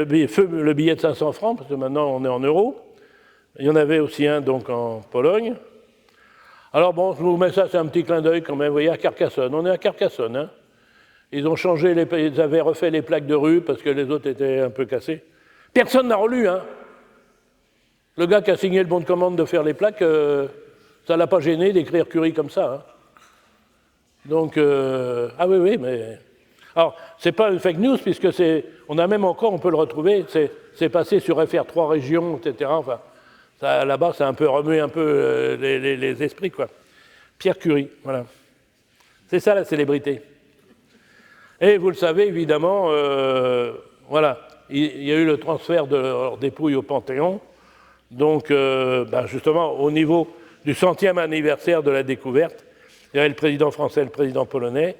billet de 500 francs, parce que maintenant on est en euros. Il y en avait aussi un donc en Pologne. Alors bon, je vous mets ça, c'est un petit clin d'œil quand même, vous voyez, à Carcassonne. On est à Carcassonne, hein. Ils ont changé, ils avaient refait les plaques de rue parce que les autres étaient un peu cassées. Personne n'a relu, hein. Le gars qui a signé le bon de commande de faire les plaques, ça ne l'a pas gêné d'écrire Curie comme ça. Hein. Donc, ah oui, mais... Alors, ce n'est pas une fake news, puisque on a même encore, on peut le retrouver, c'est passé sur FR3 régions, etc. Enfin, là-bas, ça a un peu remué un peu les esprits, quoi. Pierre Curie, voilà. C'est ça la célébrité. Et vous le savez, évidemment, voilà, il y a eu le transfert de leur dépouille au Panthéon. Donc, justement, au niveau du 100e anniversaire de la découverte, il y avait le président français et le président polonais,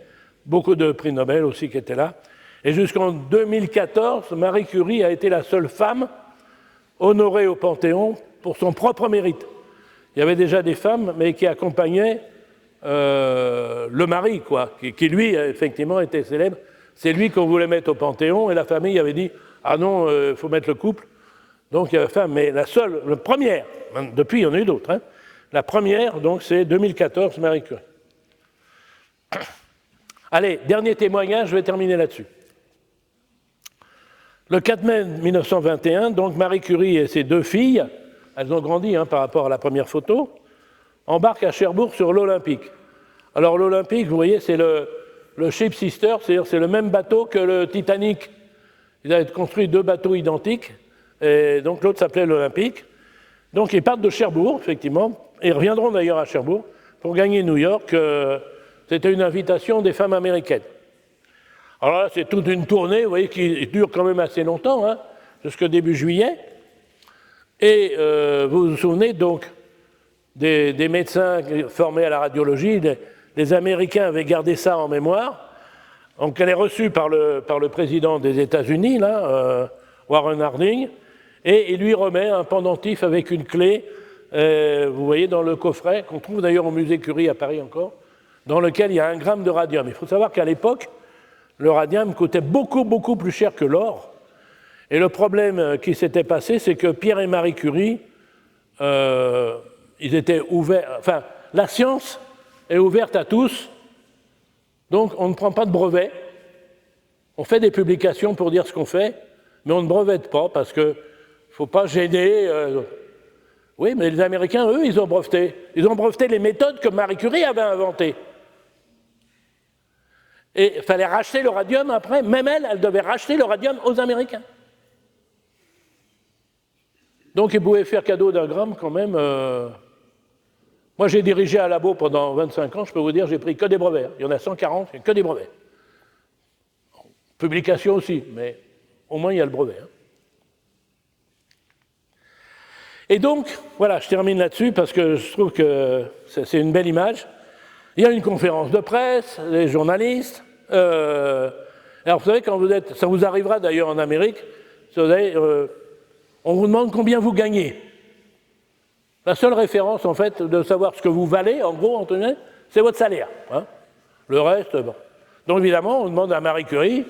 beaucoup de prix Nobel aussi qui étaient là. Et jusqu'en 2014, Marie Curie a été la seule femme honorée au Panthéon pour son propre mérite. Il y avait déjà des femmes, mais qui accompagnaient le mari, quoi, qui lui, effectivement, était célèbre. C'est lui qu'on voulait mettre au Panthéon, et la famille avait dit « Ah non, il faut mettre le couple ». Donc il y avait femme, mais la première, depuis il y en a eu d'autres, hein, la première, donc c'est 2014, Marie Curie. Allez, dernier témoignage, je vais terminer là-dessus. Le 4 mai 1921, donc Marie Curie et ses 2 filles, elles ont grandi hein, par rapport à la première photo, embarquent à Cherbourg sur l'Olympique. Alors l'Olympique, vous voyez, c'est le Ship Sister, c'est-à-dire c'est le même bateau que le Titanic. Ils avaient construit 2 bateaux identiques, et donc l'autre s'appelait l'Olympique. Donc ils partent de Cherbourg, effectivement, et ils reviendront d'ailleurs à Cherbourg pour gagner New York. C'était une invitation des femmes américaines. Alors là, c'est toute une tournée, vous voyez, qui dure quand même assez longtemps, hein, jusqu'au début juillet. Et vous vous souvenez donc des médecins formés à la radiologie, les Américains avaient gardé ça en mémoire. Donc elle est reçue par le président des États-Unis, là, Warren Harding, et il lui remet un pendentif avec une clé, vous voyez, dans le coffret, qu'on trouve d'ailleurs au musée Curie à Paris encore, dans lequel il y a 1 gramme de radium. Il faut savoir qu'à l'époque, le radium coûtait beaucoup, beaucoup plus cher que l'or. Et le problème qui s'était passé, c'est que Pierre et Marie Curie, ils étaient ouverts... Enfin, la science est ouverte à tous, donc on ne prend pas de brevet. On fait des publications pour dire ce qu'on fait, mais on ne brevette pas, parce qu'il ne faut pas gêner... Oui, mais les Américains, eux, ils ont breveté. Ils ont breveté les méthodes que Marie Curie avait inventées. Et il fallait racheter le radium après. Même elle devait racheter le radium aux Américains. Donc ils pouvaient faire cadeau d'1 gramme quand même. Moi, j'ai dirigé un labo pendant 25 ans. Je peux vous dire, j'ai pris que des brevets. Il y en a 140, que des brevets. Publication aussi, mais au moins il y a le brevet. Hein. Et donc, voilà, je termine là-dessus parce que je trouve que c'est une belle image. Il y a une conférence de presse, les journalistes, Alors, vous savez, quand vous êtes, ça vous arrivera d'ailleurs en Amérique, vous savez, on vous demande combien vous gagnez. La seule référence, en fait, de savoir ce que vous valez, en gros, Antonin, c'est votre salaire. Hein. Le reste, bon. Donc, évidemment, on demande à Marie Curie,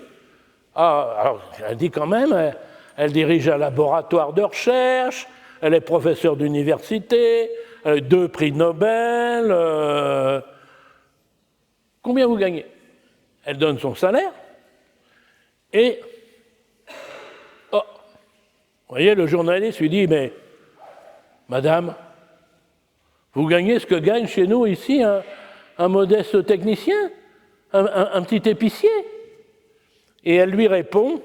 alors, elle dit quand même, elle dirige un laboratoire de recherche, elle est professeure d'université, elle a 2 prix Nobel. Combien vous gagnez? Elle donne son salaire et, vous voyez, le journaliste lui dit, mais madame, vous gagnez ce que gagne chez nous ici un modeste technicien, un petit épicier. Et elle lui répond,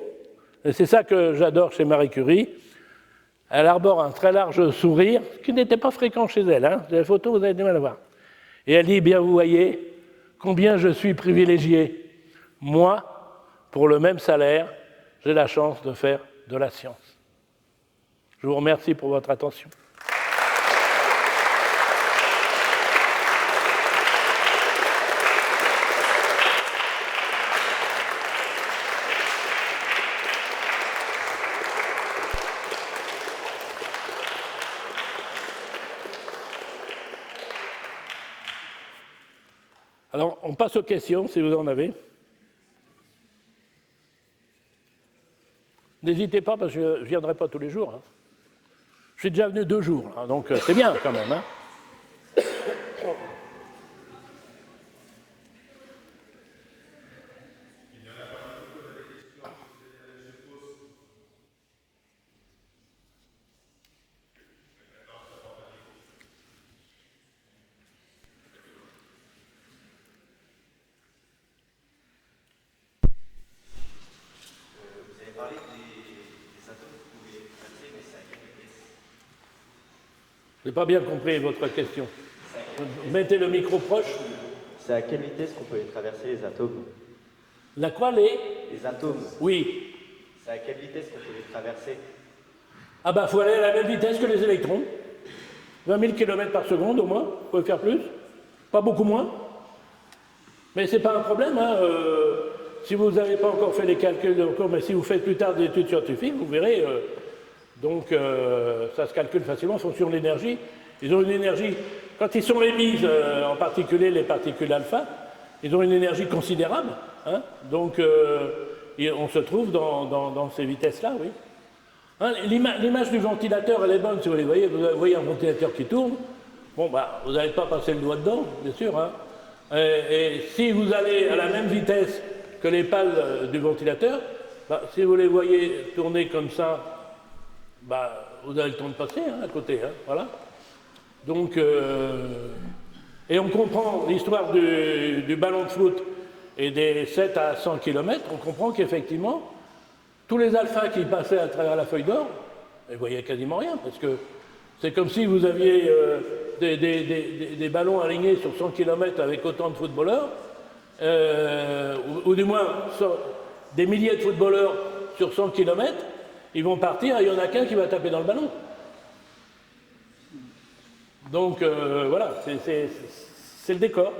et c'est ça que j'adore chez Marie Curie, elle arbore un très large sourire, ce qui n'était pas fréquent chez elle, hein. Les photos, vous avez du mal à voir. Et elle dit, bien vous voyez, combien je suis privilégié. Moi, pour le même salaire, j'ai la chance de faire de la science. Je vous remercie pour votre attention. Alors, on passe aux questions, si vous en avez. N'hésitez pas, parce que je ne viendrai pas tous les jours. Hein. Je suis déjà venu 2 jours, hein, donc c'est bien quand même. Hein. Je n'ai pas bien compris votre question. Mettez le micro proche. C'est à quelle vitesse qu'on peut les traverser, les atomes? La quoi, les atomes. Oui. C'est à quelle vitesse qu'on peut les traverser? Ah bah, il faut aller à la même vitesse que les électrons. 20 000 km par seconde au moins, vous pouvez faire plus. Pas beaucoup moins. Mais ce n'est pas un problème. Hein. Si vous n'avez pas encore fait les calculs, mais si vous faites plus tard des études scientifiques, vous verrez... Donc, ça se calcule facilement en fonction de l'énergie. Ils ont une énergie, quand ils sont émises, en particulier les particules alpha, ils ont une énergie considérable. Hein, donc, on se trouve dans ces vitesses-là, oui. Hein, l'image du ventilateur, elle est bonne, si vous voyez. Vous voyez un ventilateur qui tourne. Bon, bah, vous n'allez pas passer le doigt dedans, bien sûr. Hein. Et si vous allez à la même vitesse que les pales du ventilateur, bah, si vous les voyez tourner comme ça, bah, vous avez le temps de passer hein, à côté, hein, voilà. Donc, et on comprend l'histoire du ballon de foot et des 7 à 100 km, on comprend qu'effectivement, tous les alphas qui passaient à travers la feuille d'or, ils ne voyaient quasiment rien, parce que c'est comme si vous aviez des ballons alignés sur 100 km avec autant de footballeurs, ou du moins des milliers de footballeurs sur 100 km, ils vont partir et il n'y en a qu'un qui va taper dans le ballon. Donc voilà, c'est le décor.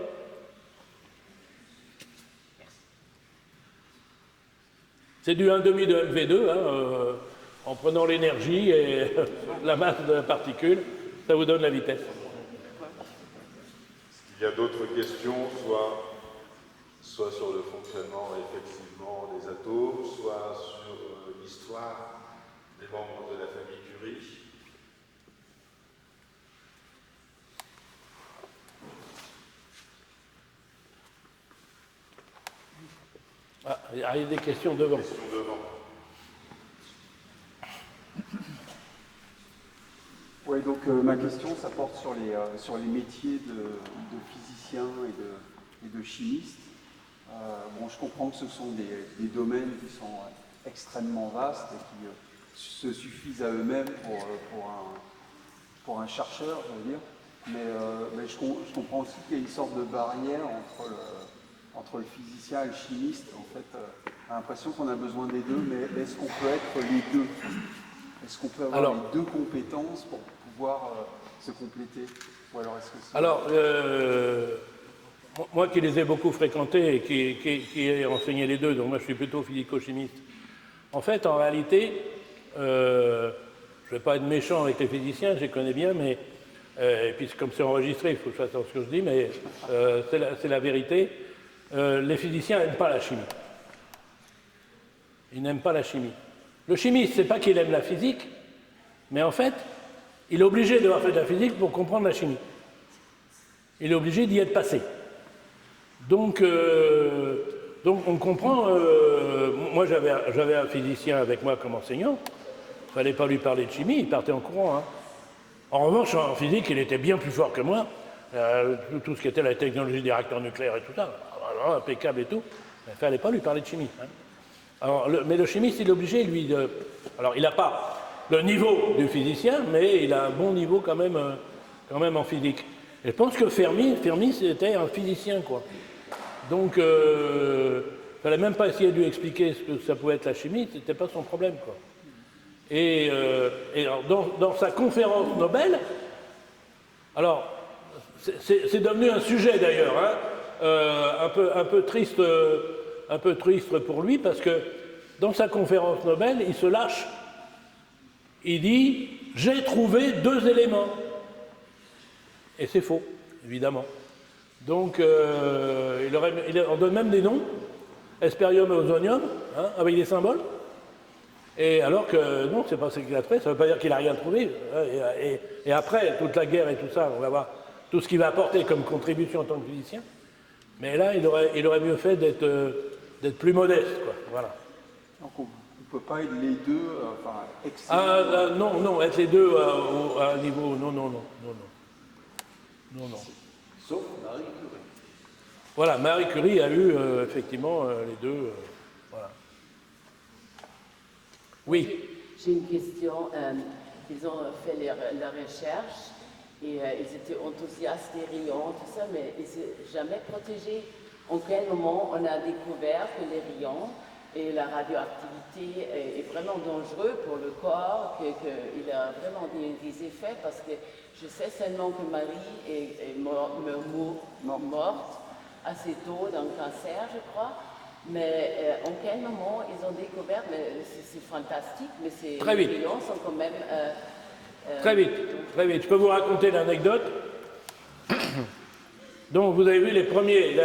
C'est du 1,5 de LV2, hein, en prenant l'énergie et la masse de la particule, ça vous donne la vitesse. Il y a d'autres questions, soit sur le fonctionnement effectivement des atomes, soit sur l'histoire des membres de la famille Curie. Ah, il y a des questions devant. Oui, donc ma question, ça porte sur les métiers de physiciens et de chimistes. Bon, je comprends que ce sont des domaines qui sont extrêmement vastes et qui se suffisent à eux-mêmes pour un chercheur, je veux dire. Mais je comprends aussi qu'il y a une sorte de barrière entre le physicien et le chimiste. En fait, j'ai l'impression qu'on a besoin des deux, mais est-ce qu'on peut être les deux? Est-ce qu'on peut avoir les deux compétences pour pouvoir se compléter? Ou alors est-ce que c'est... Alors, moi qui les ai beaucoup fréquentés et qui ai enseigné les deux, donc moi je suis plutôt physico-chimiste. En fait, en réalité, je ne vais pas être méchant avec les physiciens, je les connais bien, mais et puis comme c'est enregistré, il faut que je fasse attention à ce que je dis, mais c'est la vérité. Les physiciens n'aiment pas la chimie. Ils n'aiment pas la chimie. Le chimiste, c'est pas qu'il aime la physique, mais en fait, il est obligé d'avoir fait de la physique pour comprendre la chimie. Il est obligé d'y être passé. Donc on comprend. Moi, j'avais un physicien avec moi comme enseignant. Il ne fallait pas lui parler de chimie, il partait en courant. Hein. En revanche, en physique, il était bien plus fort que moi. Tout ce qui était la technologie des réacteurs nucléaires et tout ça, impeccable et tout. Il ne fallait pas lui parler de chimie. Hein. Alors, mais le chimiste, il est obligé, lui, de... Alors, il n'a pas le niveau du physicien, mais il a un bon niveau quand même en physique. Et je pense que Fermi c'était un physicien, quoi. Donc, il ne fallait même pas essayer de lui expliquer ce que ça pouvait être la chimie, ce n'était pas son problème, quoi. Et alors, dans sa conférence Nobel, alors, c'est devenu un sujet d'ailleurs, hein, un peu triste pour lui, parce que dans sa conférence Nobel, il se lâche. Il dit « J'ai trouvé 2 éléments ». Et c'est faux, évidemment. Donc, on donne même des noms, Hesperium et Ozonium, hein, avec des symboles. Et alors que non, c'est pas ce qu'il a trouvé, ça ne veut pas dire qu'il n'a rien trouvé. Et après, toute la guerre et tout ça, on va voir tout ce qu'il va apporter comme contribution en tant que physicien. Mais là, il aurait mieux fait d'être plus modeste, quoi. Voilà. Donc on ne peut pas être les deux, excellents. Non, être les deux à un niveau, non. Sauf Marie Curie. Voilà, Marie Curie a eu effectivement les deux. Voilà. Oui. J'ai une question. Ils ont fait la recherche et ils étaient enthousiastes des rayons, tout ça, mais ils ne sont jamais protégés. En quel moment on a découvert que les rayons et la radioactivité est vraiment dangereux pour le corps, qu'il a vraiment des effets, parce que je sais seulement que Marie est morte assez tôt d'un cancer, je crois. Mais en quel moment ils ont découvert, mais c'est fantastique, mais ces rayons sont quand même... Très vite. Je peux vous raconter l'anecdote. Donc vous avez vu les premiers,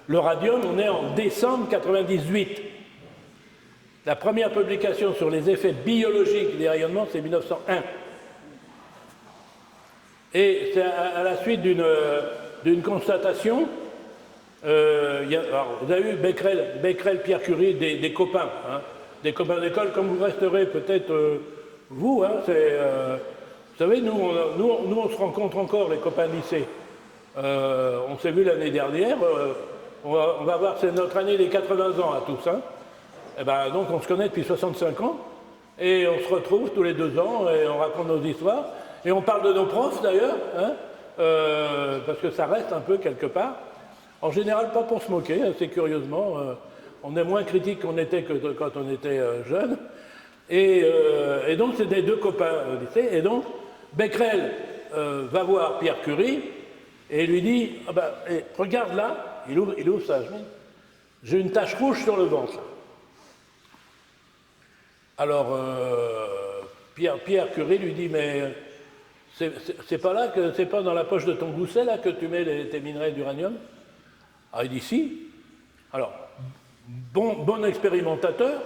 le radium, on est en décembre 98. La première publication sur les effets biologiques des rayonnements, c'est 1901. Et c'est à la suite d'une constatation. Alors, vous avez eu Becquerel, Pierre Curie, des copains, hein, des copains d'école, comme vous resterez peut-être vous. Hein, vous savez, nous, on se rencontre encore, les copains de lycée. On s'est vu l'année dernière. On va voir, c'est notre année des 80 ans à tous. Hein. Et ben, donc, on se connaît depuis 65 ans. Et on se retrouve tous les 2 ans et on raconte nos histoires. Et on parle de nos profs, d'ailleurs, hein, parce que ça reste un peu quelque part. En général, pas pour se moquer, assez curieusement. On est moins critique qu'on était que quand on était jeune. Et donc, c'est des 2 copains au lycée. Et donc, Becquerel va voir Pierre Curie et lui dit regarde là, il ouvre sa chemise, j'ai une tache rouge sur le ventre. Là. Alors, Pierre Curie lui dit mais c'est pas là, c'est pas dans la poche de ton gousset là que tu mets tes minerais d'uranium? Ah, il dit si. Alors, bon expérimentateur,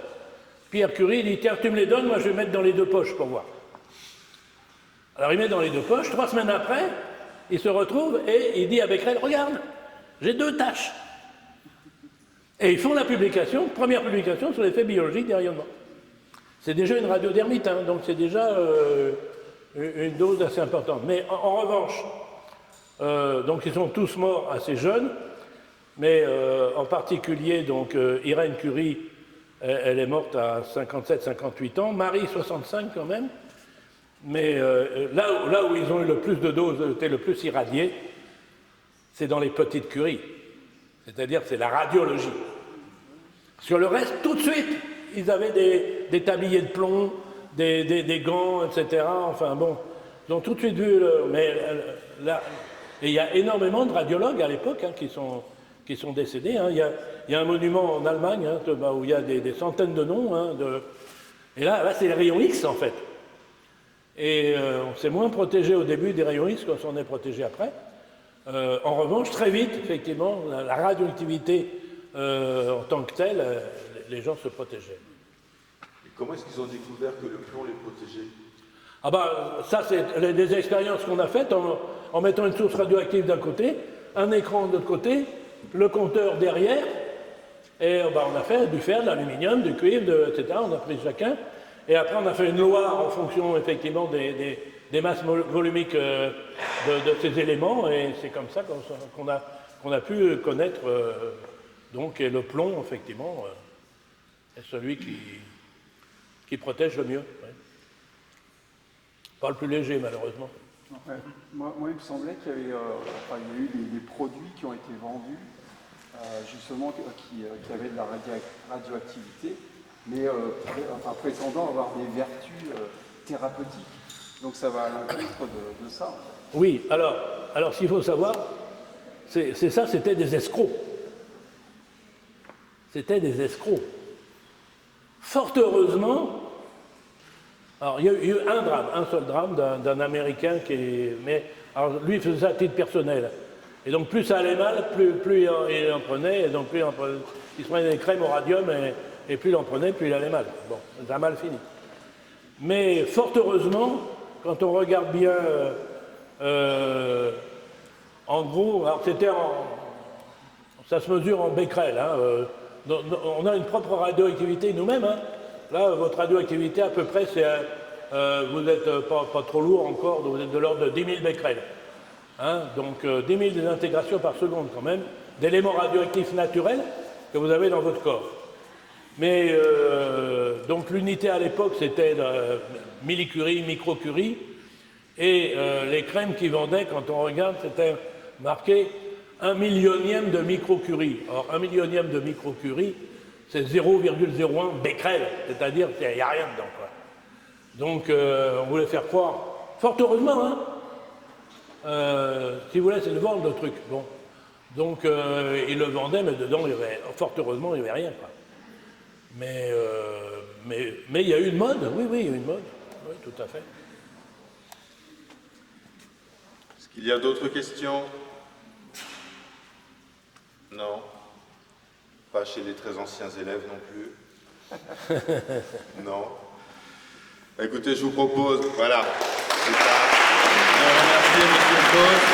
Pierre Curie dit tiens, tu me les donnes, moi je vais mettre dans les 2 poches pour voir. Alors il met dans les 2 poches, 3 semaines après, il se retrouve et il dit à Becquerel regarde, j'ai 2 taches. Et ils font la publication, première publication sur l'effet biologique des rayonnements. C'est déjà une radiodermite, hein, donc c'est déjà une dose assez importante. Mais en revanche, donc ils sont tous morts assez jeunes. Mais en particulier, donc, Irène Curie, elle est morte à 57-58 ans, Marie 65 quand même, mais là où ils ont eu le plus de doses, étaient le plus irradiés, c'est dans les petites curies, c'est-à-dire c'est la radiologie. Sur le reste, tout de suite, ils avaient des tabliers de plomb, des gants, etc. Enfin bon, ils ont tout de suite vu, mais là, Et il y a énormément de radiologues à l'époque qui sont décédés. Hein. Il y a un monument en Allemagne où il y a des centaines de noms. Hein, et là c'est les rayons X en fait. Et on s'est moins protégé au début des rayons X qu'on s'en est protégé après. En revanche, très vite, effectivement, la radioactivité en tant que telle, les gens se protégeaient. Et comment est-ce qu'ils ont découvert que le plomb les protégeait? Ah bah ça c'est des expériences qu'on a faites en mettant une source radioactive d'un côté, un écran de l'autre côté, le compteur derrière, et on a fait du fer, de l'aluminium, du cuivre, etc. On a pris chacun, et après on a fait une loi en fonction effectivement des masses volumiques de ces éléments, et c'est comme ça qu'on a pu connaître donc et le plomb effectivement est celui qui protège le mieux. Ouais. Pas le plus léger, malheureusement. Ouais. Moi, il me semblait qu'il y avait, il y a eu des produits qui ont été vendus, justement, qui avaient de la radioactivité, mais prétendant avoir des vertus thérapeutiques. Donc ça va à l'encontre de ça. En fait. Oui, alors ce qu'il faut savoir, c'était des escrocs. C'était des escrocs. Fort heureusement, alors il y a eu un seul drame d'un Américain alors lui il faisait ça à titre personnel. Et donc plus ça allait mal, plus il en prenait, et donc plus il se prenait des crèmes au radium, et plus il en prenait, plus il allait mal. Bon, ça a mal fini. Mais fort heureusement, quand on regarde bien, en gros, alors ça se mesure en becquerel, hein, on a une propre radioactivité nous-mêmes, hein. Là, votre radioactivité, à peu près, vous n'êtes pas trop lourd encore, vous êtes de l'ordre de 10 000 becquerels. Hein, donc 10 000 désintégrations par seconde quand même, d'éléments radioactifs naturels que vous avez dans votre corps. Mais donc l'unité à l'époque, c'était millicurie, microcurie, et les crèmes qu'ils vendaient, quand on regarde, c'était marqué 1 millionième de microcurie. Or, 1 millionième de microcurie, c'est 0,01 becquerel, c'est-à-dire qu'il n'y a rien dedans, quoi. Donc, on voulait faire croire, fort heureusement, hein, si vous voulez, c'est de vendre le truc. Bon. Donc, ils le vendaient, mais dedans, fort heureusement, il n'y avait rien, quoi. Mais il y a eu une mode, oui, il y a eu une mode, oui, tout à fait. Est-ce qu'il y a d'autres questions? Non. Pas chez les très anciens élèves non plus. Non. Écoutez, je vous propose, voilà, c'est ça. Je remercie M. Faust.